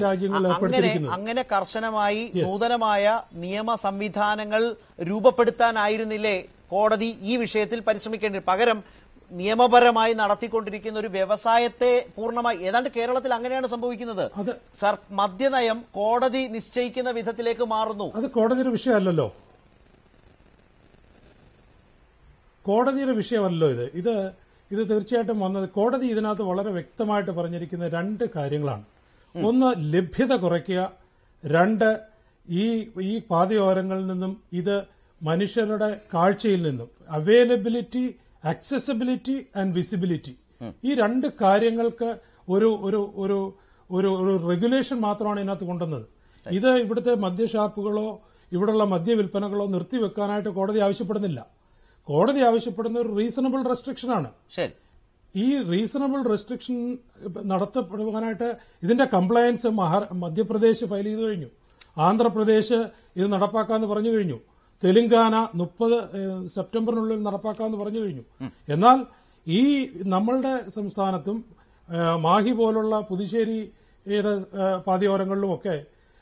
രാജ്യങ്ങളിൽ ഏർപ്പെടുത്തിയിരിക്കുന്നത്. അങ്ങനെ കർശനമായി നൂതനമായ നിയമ സംവിധാനങ്ങൾ രൂപപ്പെടുത്താനായിരുന്നില്ലേ കോടതി ഈ വിഷയത്തിൽ പരിശ്രമിക്കേണ്ടത്? പകരം നിയമപരമായി നടത്തിക്കൊണ്ടിരിക്കുന്ന ഒരു വ്യവസായത്തെ പൂർണ്ണമായി, ഏതാണ്ട് കേരളത്തിൽ അങ്ങനെയാണ് സംഭവിക്കുന്നത്. മദ്യനയം കോടതി നിശ്ചയിക്കുന്ന വിധത്തിലേക്ക് മാറുന്നു. അത് കോടതിയുടെ വിഷയമല്ലല്ലോ, കോടതിയുടെ വിഷയമല്ലോ ഇത് തീർച്ചയായിട്ടും വന്നത്. കോടതി ഇതിനകത്ത് വളരെ വ്യക്തമായിട്ട് പറഞ്ഞിരിക്കുന്ന 2 കാര്യങ്ങളാണ്. ഒന്ന്, ലഭ്യത കുറയ്ക്കുക. 2, ഈ പാതയോരങ്ങളിൽ നിന്നും ഇത് മനുഷ്യരുടെ കാഴ്ചയിൽ നിന്നും അവൈലബിലിറ്റി, ആക്സസിബിലിറ്റി ആൻഡ് വിസിബിലിറ്റി, ഈ 2 കാര്യങ്ങൾക്ക് ഒരു ഒരു ഒരു ഒരു ഒരു റെഗുലേഷൻ മാത്രമാണ് ഇതിനകത്ത് കൊണ്ടുവന്നത്. ഇത് ഇവിടുത്തെ മദ്യഷാപ്പുകളോ ഇവിടെയുള്ള മദ്യവിൽപ്പനകളോ നിർത്തിവെക്കാനായിട്ട് കോടതി ആവശ്യപ്പെടുന്നില്ല. കോടതി ആവശ്യപ്പെടുന്ന ഒരു റീസണബിൾ റെസ്ട്രിക്ഷനാണ്. ഈ റീസണബിൾ റെസ്ട്രിക്ഷൻ നടത്തപ്പെടുവാനായിട്ട് ഇതിന്റെ കംപ്ലയൻസ് മധ്യപ്രദേശ് ഫയൽ ചെയ്തു കഴിഞ്ഞു, ആന്ധ്രാപ്രദേശ് ഇത് നടപ്പാക്കാമെന്ന് പറഞ്ഞു കഴിഞ്ഞു, തെലങ്കാന 30 സെപ്റ്റംബറിനുള്ളിൽ നടപ്പാക്കാമെന്ന് പറഞ്ഞു കഴിഞ്ഞു. എന്നാൽ ഈ നമ്മളുടെ സംസ്ഥാനത്തും മാഹി പോലുള്ള പുതുശ്ശേരിയുടെ പാതയോരങ്ങളിലുമൊക്കെ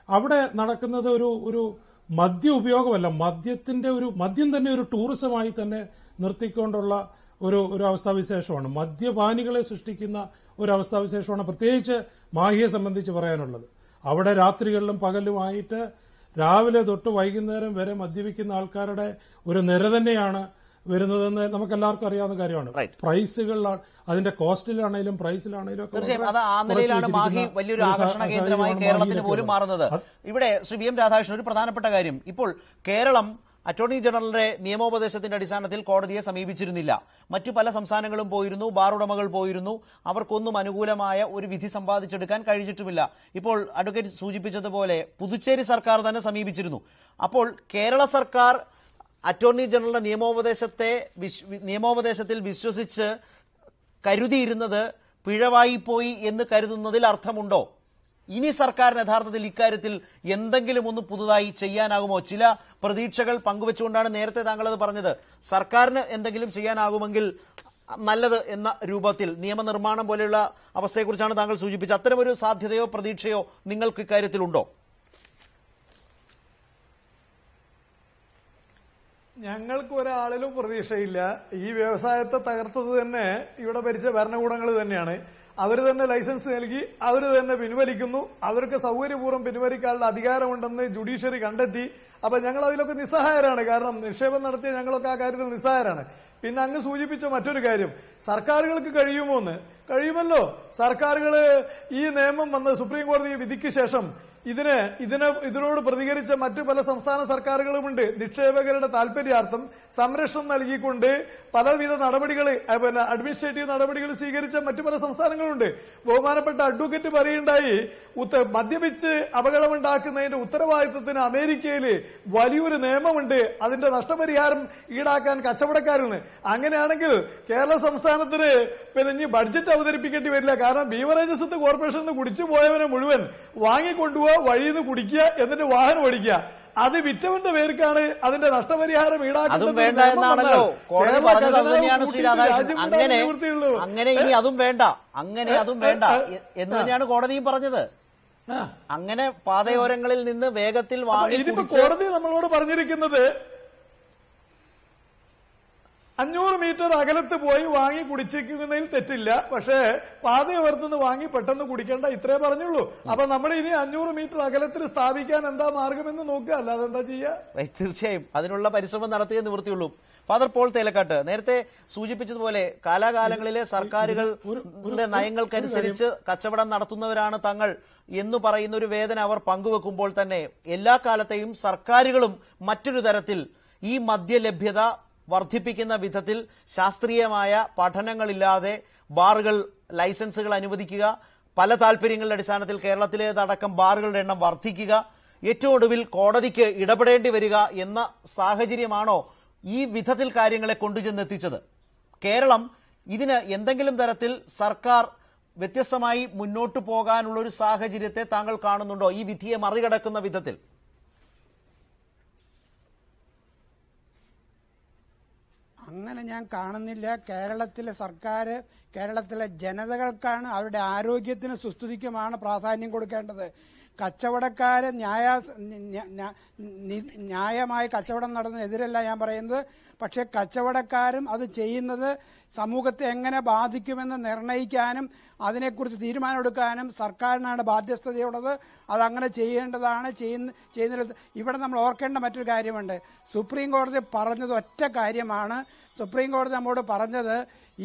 അവിടെ നടക്കുന്നത് ഒരു മദ്യ ഉപയോഗമല്ല, മദ്യം തന്നെ ഒരു ടൂറിസമായി തന്നെ നിർത്തിക്കൊണ്ടുള്ള ഒരു അവസ്ഥാവിശേഷമാണ്. മദ്യപാനികളെ സൃഷ്ടിക്കുന്ന ഒരു അവസ്ഥാവിശേഷമാണ് പ്രത്യേകിച്ച് മാഹിയെ സംബന്ധിച്ച് പറയാനുള്ളത്. അവിടെ രാത്രികളിലും പകലുമായിട്ട് രാവിലെ തൊട്ട് വൈകുന്നേരം വരെ മദ്യപിക്കുന്ന ആൾക്കാരുടെ ഒരു നിര തന്നെയാണ് വരുന്നതെന്ന് നമുക്കെല്ലാവർക്കും അറിയാവുന്ന കാര്യമാണ്. പ്രൈസുകളിലാണ്, അതിന്റെ കോസ്റ്റിലാണെങ്കിലും പ്രൈസിലാണെങ്കിലും വലിയൊരു ആകർഷണ കേന്ദ്രമായി കേരളത്തിന് പോലും മാറുന്നത്. ഇവിടെ ശ്രീ VM രാധാകൃഷ്ണൻ, ഒരു പ്രധാനപ്പെട്ട കാര്യം, ഇപ്പോൾ കേരളം അറ്റോർണി ജനറലിന്റെ നിയമോപദേശത്തിന്റെ അടിസ്ഥാനത്തിൽ കോടതിയെ സമീപിച്ചിരുന്നില്ല. മറ്റു പല സംസ്ഥാനങ്ങളും പോയിരുന്നു, ബാർ ഉടമകൾ പോയിരുന്നു. അവർക്കൊന്നും അനുകൂലമായ ഒരു വിധി സമ്പാദിച്ചെടുക്കാൻ കഴിഞ്ഞിട്ടുമില്ല. ഇപ്പോൾ അഡ്വക്കേറ്റ് സൂചിപ്പിച്ചതുപോലെ പുതുച്ചേരി സർക്കാർ തന്നെ സമീപിച്ചിരുന്നു. അപ്പോൾ കേരള സർക്കാർ അറ്റോർണി ജനറലിന്റെ നിയമോപദേശത്തിൽ വിശ്വസിച്ച് കരുതിയിരുന്നത് പിഴവായി പോയി എന്ന് കരുതുന്നതിൽ അർത്ഥമുണ്ടോ? ഇനി സർക്കാരിന് യഥാർത്ഥത്തിൽ ഇക്കാര്യത്തിൽ എന്തെങ്കിലും ഒന്ന് പുതുതായി ചെയ്യാനാകുമോ? ചില പ്രതീക്ഷകൾ പങ്കുവെച്ചുകൊണ്ടാണ് നേരത്തെ താങ്കൾ അത് പറഞ്ഞത്. സർക്കാരിന് എന്തെങ്കിലും ചെയ്യാനാകുമെങ്കിൽ നല്ലത് എന്ന രൂപത്തിൽ നിയമനിർമ്മാണം പോലെയുള്ള അവസ്ഥയെക്കുറിച്ചാണ് താങ്കൾ സൂചിപ്പിച്ചത്. അത്തരമൊരു സാധ്യതയോ പ്രതീക്ഷയോ നിങ്ങൾക്ക് ഇക്കാര്യത്തിലുണ്ടോ? ഞങ്ങൾക്ക് ഒരാളിലും പ്രതീക്ഷയില്ല. ഈ വ്യവസായത്തെ തകർത്തത് തന്നെ ഇവിടെ ഭരിച്ച ഭരണകൂടങ്ങൾ തന്നെയാണ്. അവർ തന്നെ ലൈസൻസ് നൽകി, അവർ തന്നെ പിൻവലിക്കുന്നു. അവർക്ക് സൗകര്യപൂർവ്വം പിൻവലിക്കാനുള്ള അധികാരമുണ്ടെന്ന് ജുഡീഷ്യറി കണ്ടെത്തി. അപ്പൊ ഞങ്ങൾ അതിലൊക്കെ നിസ്സഹായരാണ്. കാരണം നിക്ഷേപം നടത്തിയ ഞങ്ങളൊക്കെ ആ കാര്യത്തിൽ നിസ്സഹായരാണ്. പിന്നെ അങ്ങ് സൂചിപ്പിച്ച മറ്റൊരു കാര്യം, സർക്കാരുകൾക്ക് കഴിയുമല്ലോ. സർക്കാരുകൾ ഈ നിയമം വന്ന സുപ്രീം കോടതി വിധിക്ക് ശേഷം ഇതിനോട് പ്രതികരിച്ച മറ്റു പല സംസ്ഥാന സർക്കാരുകളുമുണ്ട്. നിക്ഷേപകരുടെ താൽപര്യാർത്ഥം സംരക്ഷണം നൽകിക്കൊണ്ട് പലവിധ നടപടികൾ, അഡ്മിനിസ്ട്രേറ്റീവ് നടപടികൾ സ്വീകരിച്ച മറ്റു പല സംസ്ഥാനങ്ങളുണ്ട്. ബഹുമാനപ്പെട്ട അഡ്വക്കേറ്റ് പറയുണ്ടായി, മദ്യപിച്ച് അപകടമുണ്ടാക്കുന്നതിന്റെ ഉത്തരവാദിത്വത്തിന് അമേരിക്കയിൽ വലിയൊരു നിയമമുണ്ട്, അതിന്റെ നഷ്ടപരിഹാരം ഈടാക്കാൻ കച്ചവടക്കാരെന്ന്. അങ്ങനെയാണെങ്കിൽ കേരള സംസ്ഥാനത്തിന് ഇനി ബഡ്ജറ്റ് അവതരിപ്പിക്കേണ്ടി വരില്ല. കാരണം ബീവറേജസ് കോർപ്പറേഷനിൽ നിന്ന് കുടിച്ചു പോയവനെ മുഴുവൻ വാങ്ങിക്കൊണ്ടുപോവുക, വഴിയിൽ നിന്ന് കുടിക്കുക, എന്നിട്ട് വാഹനം ഓടിക്കുക. അത് വിറ്റവന്റെ പേർക്കാണ് അതിന്റെ നഷ്ടപരിഹാരം ഈടാക്കുന്നത്. അതും വേണ്ട എന്നാണല്ലോ കോടതി പറഞ്ഞത്. അത് തന്നെയാണ് ശ്രീ രാധാകൃഷ്ണൻ. അങ്ങനെ ഇനി അതും വേണ്ട എന്ന് തന്നെയാണ് കോടതിയും പറഞ്ഞത്. അങ്ങനെ പാതയോരങ്ങളിൽ നിന്ന് വേഗത്തിൽ വാങ്ങി കോടതി നമ്മളോട് പറഞ്ഞിരിക്കുന്നത് 500 മീറ്റർ അകലത്ത് പോയി വാങ്ങി കുടിച്ചിരിക്കുന്നതിൽ തെറ്റില്ല. പക്ഷേ പാതയോരത്തുനിന്ന് വാങ്ങി പെട്ടെന്ന് കുടിക്കേണ്ട, ഇത്രേ പറഞ്ഞുള്ളൂ. അപ്പൊ നമ്മൾ ഇനി 500 മീറ്റർ അകലത്തിൽ സ്ഥാപിക്കാൻ എന്താ മാർഗമെന്ന് നോക്കുക, അല്ലാതെ എന്താ ചെയ്യുക? തീർച്ചയായും അതിനുള്ള പരിശ്രമം നടത്തിയേ നിവൃത്തിയുള്ളൂ. ഫാദർ പോൾ തേലക്കാട്ട്, നേരത്തെ സൂചിപ്പിച്ചതുപോലെ കാലാകാലങ്ങളിലെ സർക്കാരുകളുടെ നയങ്ങൾക്കനുസരിച്ച് കച്ചവടം നടത്തുന്നവരാണ് തങ്ങൾ എന്ന് പറയുന്ന ഒരു വേദന അവർ പങ്കുവെക്കുമ്പോൾ തന്നെ എല്ലാ കാലത്തെയും സർക്കാരുകളും മറ്റൊരു തരത്തിൽ ഈ മദ്യലഭ്യത വർദ്ധിപ്പിക്കുന്ന വിധത്തിൽ ശാസ്ത്രീയമായ പഠനങ്ങളില്ലാതെ ബാറുകൾ ലൈസൻസുകൾ അനുവദിക്കുക, പല താല്പര്യങ്ങളുടെ അടിസ്ഥാനത്തിൽ കേരളത്തിലേതടക്കം ബാറുകളുടെ എണ്ണം വർദ്ധിക്കുക, ഏറ്റവും ഒടുവിൽ കോടതിക്ക് ഇടപെടേണ്ടി വരിക എന്ന സാഹചര്യമാണോ ഈ വിധത്തിൽ കാര്യങ്ങളെ കൊണ്ടുചെന്നെത്തിച്ചത്? കേരളം ഇതിന് എന്തെങ്കിലും തരത്തിൽ സർക്കാർ വ്യത്യസ്തമായി മുന്നോട്ടു പോകാനുള്ള ഒരു സാഹചര്യത്തെ താങ്കൾ കാണുന്നുണ്ടോ ഈ വിധിയെ മറികടക്കുന്ന വിധത്തിൽ? അങ്ങനെ ഞാൻ കാണുന്നില്ല. കേരളത്തിലെ സർക്കാർ കേരളത്തിലെ ജനതകൾക്കാണ്, അവരുടെ ആരോഗ്യത്തിന് സുസ്ഥിതിക്കുമാണ് പ്രാധാന്യം കൊടുക്കേണ്ടത്. കച്ചവടക്കാര് ന്യായമായി കച്ചവടം നടന്നതിനെതിരല്ല ഞാൻ പറയുന്നത്. പക്ഷെ കച്ചവടക്കാരും അത് ചെയ്യുന്നത് സമൂഹത്തെ എങ്ങനെ ബാധിക്കുമെന്ന് നിർണ്ണയിക്കാനും അതിനെക്കുറിച്ച് തീരുമാനമെടുക്കാനും സർക്കാരിനാണ് ബാധ്യസ്ഥതയുള്ളത്. അതങ്ങനെ ചെയ്യേണ്ടതാണ്. ചെയ്യുന്നതിൽ ഇവിടെ നമ്മൾ ഓർക്കേണ്ട മറ്റൊരു കാര്യമുണ്ട്. സുപ്രീം കോടതി പറഞ്ഞത് ഒറ്റ കാര്യമാണ്. സുപ്രീം കോടതി നമ്മോട് പറഞ്ഞത്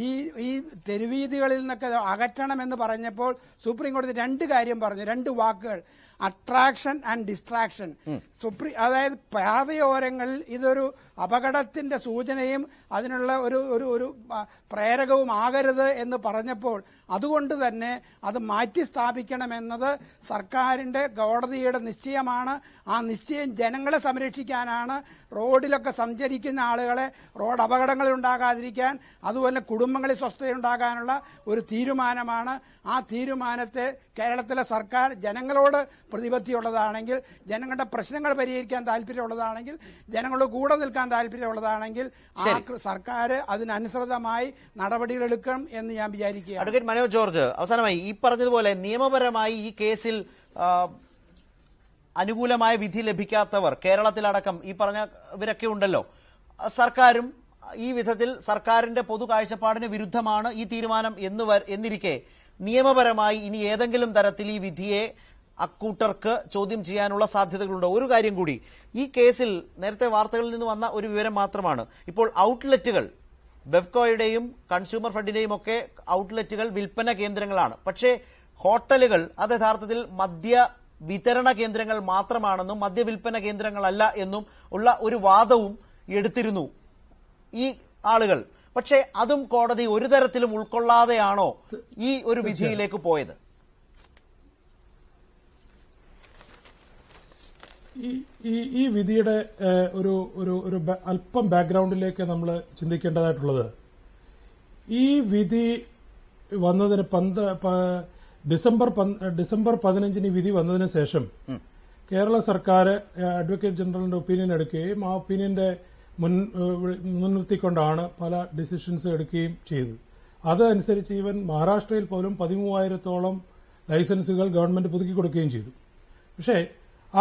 ഈ തെരുവീതികളിൽ നിന്നൊക്കെ അകറ്റണമെന്ന് പറഞ്ഞപ്പോൾ സുപ്രീം കോടതി രണ്ട് കാര്യം പറഞ്ഞു, രണ്ട് വാക്കുകൾ: അട്രാക്ഷൻ ആൻഡ് ഡിസ്ട്രാക്ഷൻ. അതായത് പാതയോരങ്ങളിൽ ഇതൊരു അപകടത്തിന്റെ സൂചനയും അതിനുള്ള ഒരു പ്രേരകവും ആകരുത് എന്ന് പറഞ്ഞപ്പോൾ അതുകൊണ്ട് തന്നെ അത് മാറ്റി സ്ഥാപിക്കണമെന്നത് സർക്കാരിന്റെ കോടതിയുടെ നിശ്ചയമാണ്. ആ നിശ്ചയം ജനങ്ങളെ സംരക്ഷിക്കാനാണ്. റോഡിലൊക്കെ സഞ്ചരിക്കുന്ന ആളുകളെ റോഡ് അപകടങ്ങൾ ഉണ്ടാകാതിരിക്കാൻ, അതുപോലെ കുടുംബങ്ങളിൽ സ്വസ്ഥതയുണ്ടാകാനുള്ള ഒരു തീരുമാനമാണ്. ആ തീരുമാനത്തെ കേരളത്തിലെ സർക്കാർ ജനങ്ങളോട് പ്രതിബദ്ധതയുള്ളതാണെങ്കിൽ, ജനങ്ങളുടെ പ്രശ്നങ്ങൾ പരിഹരിക്കാൻ താല്പര്യമുള്ളതാണെങ്കിൽ, ജനങ്ങളുടെ കൂടെ നിൽക്കാൻ താല്പര്യമുള്ളതാണെങ്കിൽ ആ സർക്കാർ അതിനനുസൃതമായി നടപടികളെടുക്കണം എന്ന് ഞാൻ വിചാരിക്കുകയാണ്. അഡ്വക്കേറ്റ് മനോജ് ജോർജ്, അവസാനമായി ഈ പറഞ്ഞതുപോലെ നിയമപരമായി ഈ കേസിൽ അനുകൂലമായ വിധി ലഭിക്കാത്തവർ കേരളത്തിലടക്കം ഈ പറഞ്ഞവരൊക്കെ ഉണ്ടല്ലോ. സർക്കാരും ഈ വിധത്തിൽ സർക്കാരിന്റെ പൊതു കാഴ്ചപ്പാടിന് വിരുദ്ധമാണ് ഈ തീരുമാനം എന്നിരിക്കെ നിയമപരമായി ഇനി ഏതെങ്കിലും തരത്തിൽ ഈ വിധിയെ അക്കൂട്ടർക്ക് ചോദ്യം ചെയ്യാനുള്ള സാധ്യതകളുണ്ടോ? ഒരു കാര്യം കൂടി, ഈ കേസിൽ നേരത്തെ വാർത്തകളിൽ നിന്ന് വന്ന ഒരു വിവരം മാത്രമാണ്. ഇപ്പോൾ ഔട്ട്ലെറ്റുകൾ, ബെവ്കോയുടെയും കൺസ്യൂമർ ഫെഡിന്റെയും ഒക്കെ ഔട്ട്ലെറ്റുകൾ വിൽപ്പന കേന്ദ്രങ്ങളാണ്. പക്ഷേ ഹോട്ടലുകൾ അത് യഥാർത്ഥത്തിൽ മദ്യ വിതരണ കേന്ദ്രങ്ങൾ മാത്രമാണെന്നും മദ്യവിൽപ്പന കേന്ദ്രങ്ങളല്ല എന്നും ഉള്ള ഒരു വാദവും എടുത്തിരുന്നു ഈ ആളുകൾ. പക്ഷേ അതും കോടതി ഒരു തരത്തിലും ഉൾക്കൊള്ളാതെയാണോ ഈ ഒരു വിധിയിലേക്ക് പോയത്? ഈ വിധിയുടെ ഒരു അല്പം ബാക്ക്ഗ്രൗണ്ടിലേക്ക് നമ്മൾ ചിന്തിക്കേണ്ടതായിട്ടുള്ളത്, ഈ വിധി വന്നതിന് ഡിസംബർ 15 ഈ വിധി വന്നതിന് ശേഷം കേരള സർക്കാർ അഡ്വക്കേറ്റ് ജനറലിന്റെ ഒപ്പീനിയൻ എടുക്കുകയും ആ ഒപ്പീനിയന്റെ മുൻനിർത്തിക്കൊണ്ടാണ് പല ഡിസിഷൻസ് എടുക്കുകയും ചെയ്തത്. അതനുസരിച്ച് ഈവൻ മഹാരാഷ്ട്രയിൽ പോലും 13,000-ഓളം ലൈസൻസുകൾ ഗവൺമെന്റ് പുതുക്കി കൊടുക്കുകയും ചെയ്തു. പക്ഷേ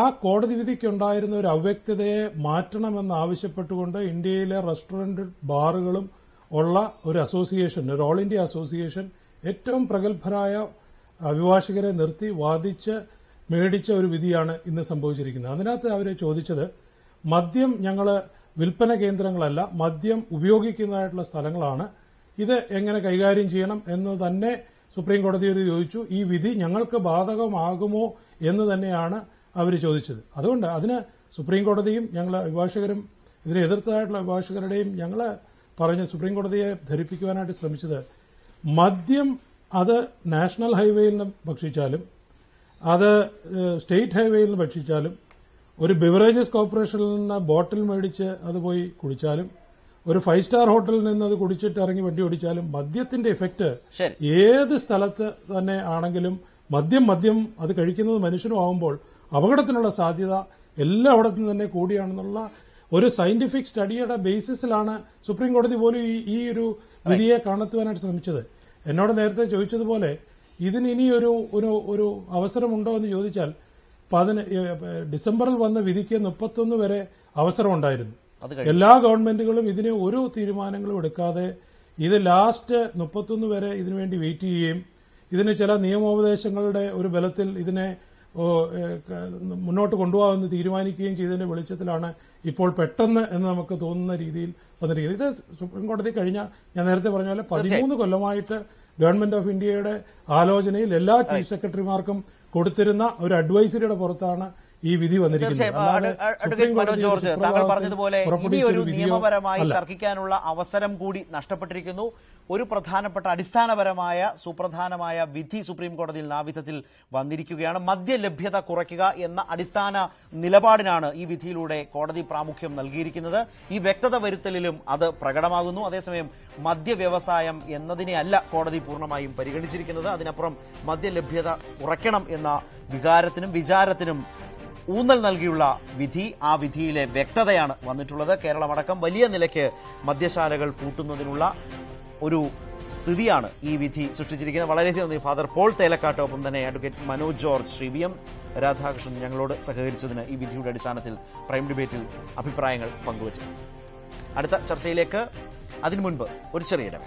ആ കോടതി വിധിക്കുണ്ടായിരുന്ന ഒരു അവ്യക്തതയെ മാറ്റണമെന്ന് ആവശ്യപ്പെട്ടുകൊണ്ട് ഇന്ത്യയിലെ റെസ്റ്റോറന്റ് ബാറുകളും ഉള്ള ഒരു അസോസിയേഷൻ, ഒരു ഓൾ ഇന്ത്യ അസോസിയേഷൻ, ഏറ്റവും പ്രഗത്ഭരായ അഭിഭാഷകരെ നിർത്തി വാദിച്ച് മേടിച്ച ഒരു വിധിയാണ് ഇന്ന് സംഭവിച്ചിരിക്കുന്നത്. അതിനകത്ത് അവർ ചോദിച്ചത്, മദ്യം ഞങ്ങൾ വിൽപ്പന കേന്ദ്രങ്ങളല്ല, മദ്യം ഉപയോഗിക്കുന്നതായിട്ടുള്ള സ്ഥലങ്ങളാണ്, ഇത് എങ്ങനെ കൈകാര്യം ചെയ്യണം എന്ന് തന്നെ സുപ്രീം കോടതിയോട് ചോദിച്ചു. ഈ വിധി ഞങ്ങൾക്ക് ബാധകമാകുമോ എന്ന് തന്നെയാണ് അവർ ചോദിച്ചത്. അതുകൊണ്ട് അതിന് സുപ്രീം കോടതിയും ഞങ്ങൾ അഭിഭാഷകരും ഇതിനെ എതിർത്തതായിട്ടുള്ള അഭിഭാഷകരുടെയും ഞങ്ങൾ പറഞ്ഞ് സുപ്രീം കോടതിയെ ധരിപ്പിക്കുവാനായിട്ട് ശ്രമിച്ചത്, മദ്യം അത് നാഷണൽ ഹൈവേയിൽ നിന്ന് ഭക്ഷിച്ചാലും അത് സ്റ്റേറ്റ് ഹൈവേയിൽ നിന്ന് ഭക്ഷിച്ചാലും ഒരു ബിവറേജസ് കോർപ്പറേഷനിൽ നിന്ന് ബോട്ടിൽ മേടിച്ച് അത് പോയി കുടിച്ചാലും ഒരു 5 സ്റ്റാർ ഹോട്ടലിൽ നിന്ന് അത് കുടിച്ചിട്ട് ഇറങ്ങി വണ്ടി ഓടിച്ചാലും മദ്യത്തിന്റെ എഫക്ട് ഏത് സ്ഥലത്ത് തന്നെ ആണെങ്കിലും മദ്യം അത് കഴിക്കുന്നത് മനുഷ്യനും ആവുമ്പോൾ അപകടത്തിനുള്ള സാധ്യത എല്ലായിടത്തും തന്നെ കൂടിയാണെന്നുള്ള ഒരു സയന്റിഫിക് സ്റ്റഡിയുടെ ബേസിസിലാണ് സുപ്രീം കോടതി പോലും ഈ ഒരു വിധിയെ കണ്ടെത്തുവാനായിട്ട് ശ്രമിച്ചത്. എന്നോട് നേരത്തെ ചോദിച്ചതുപോലെ ഇതിന് ഇനി ഒരു അവസരമുണ്ടോ എന്ന് ചോദിച്ചാൽ ഡിസംബറിൽ വന്ന വിധിക്ക് 31 വരെ അവസരമുണ്ടായിരുന്നു. എല്ലാ ഗവൺമെന്റുകളും ഇതിന് ഒരു തീരുമാനങ്ങളും എടുക്കാതെ ഇത് ലാസ്റ്റ് 31 വരെ ഇതിനുവേണ്ടി വെയിറ്റ് ചെയ്യുകയും ഇതിന് ചില നിയമോപദേശങ്ങളുടെ ഒരു ബലത്തിൽ ഇതിനെ മുന്നോട്ട് കൊണ്ടുപോകാമെന്ന് തീരുമാനിക്കുകയും ചെയ്തതിന്റെ വെളിച്ചത്തിലാണ് ഇപ്പോൾ പെട്ടെന്ന് എന്ന് നമുക്ക് തോന്നുന്ന രീതിയിൽ വന്നിരിക്കുന്നത്. ഇത് സുപ്രീം കോടതി കഴിഞ്ഞ ഞാൻ നേരത്തെ പറഞ്ഞ പോലെ 13 കൊല്ലമായിട്ട് ഗവൺമെന്റ് ഓഫ് ഇന്ത്യയുടെ ആലോചനയിൽ എല്ലാ ചീഫ് സെക്രട്ടറിമാർക്കും കൊടുത്തിരുന്ന ഒരു അഡ്വൈസറിയുടെ പുറത്താണ് ഈ വിധി അഡ്വക്കേറ്റ് മനോജ് ജോർജ്, താങ്കൾ പറഞ്ഞതുപോലെ ഇനിയൊരു നിയമപരമായി തർക്കിക്കാനുള്ള അവസരം കൂടി നഷ്ടപ്പെട്ടിരിക്കുന്നു. ഒരു പ്രധാനപ്പെട്ട അടിസ്ഥാനപരമായ സുപ്രധാനമായ വിധി സുപ്രീം കോടതിയിൽ നാവിധത്തിൽ വന്നിരിക്കുകയാണ്. മദ്യലഭ്യത കുറയ്ക്കുക എന്ന അടിസ്ഥാന നിലപാടിനാണ് ഈ വിധിയിലൂടെ കോടതി പ്രാമുഖ്യം നൽകിയിരിക്കുന്നത്. ഈ വ്യക്തത വരുത്തലിലും അത് പ്രകടമാകുന്നു. അതേസമയം മദ്യവ്യവസായം എന്നതിനെ അല്ല കോടതി പൂർണ്ണമായും പരിഗണിച്ചിരിക്കുന്നത്. അതിനപ്പുറം മദ്യലഭ്യത കുറയ്ക്കണം എന്ന വികാരത്തിനും വിചാരത്തിനും ഊന്നൽ നൽകിയുള്ള വിധി, ആ വിധിയിലെ വ്യക്തതയാണ് വന്നിട്ടുള്ളത്. കേരളമടക്കം വലിയ നിലയ്ക്ക് മദ്യശാലകൾ പൂട്ടുന്നതിനുള്ള ഒരു സ്ഥിതിയാണ് ഈ വിധി സൃഷ്ടിച്ചിരിക്കുന്നത്. വളരെയധികം നന്ദി ഫാദർ പോൾ തേലക്കാട്ട്, ഒപ്പം തന്നെ advocate Manoj George, Shri V M Radhakrishnan ഞങ്ങളോട് സഹകരിച്ചതിന്, ഈ വിധിയുടെ അടിസ്ഥാനത്തിൽ പ്രൈം ഡിബേറ്റിൽ അഭിപ്രായങ്ങൾ പങ്കുവച്ചു. അടുത്ത ചർച്ചയിലേക്ക് അതിനു മുൻപ് ഒരു ചെറിയ ഇടവേള.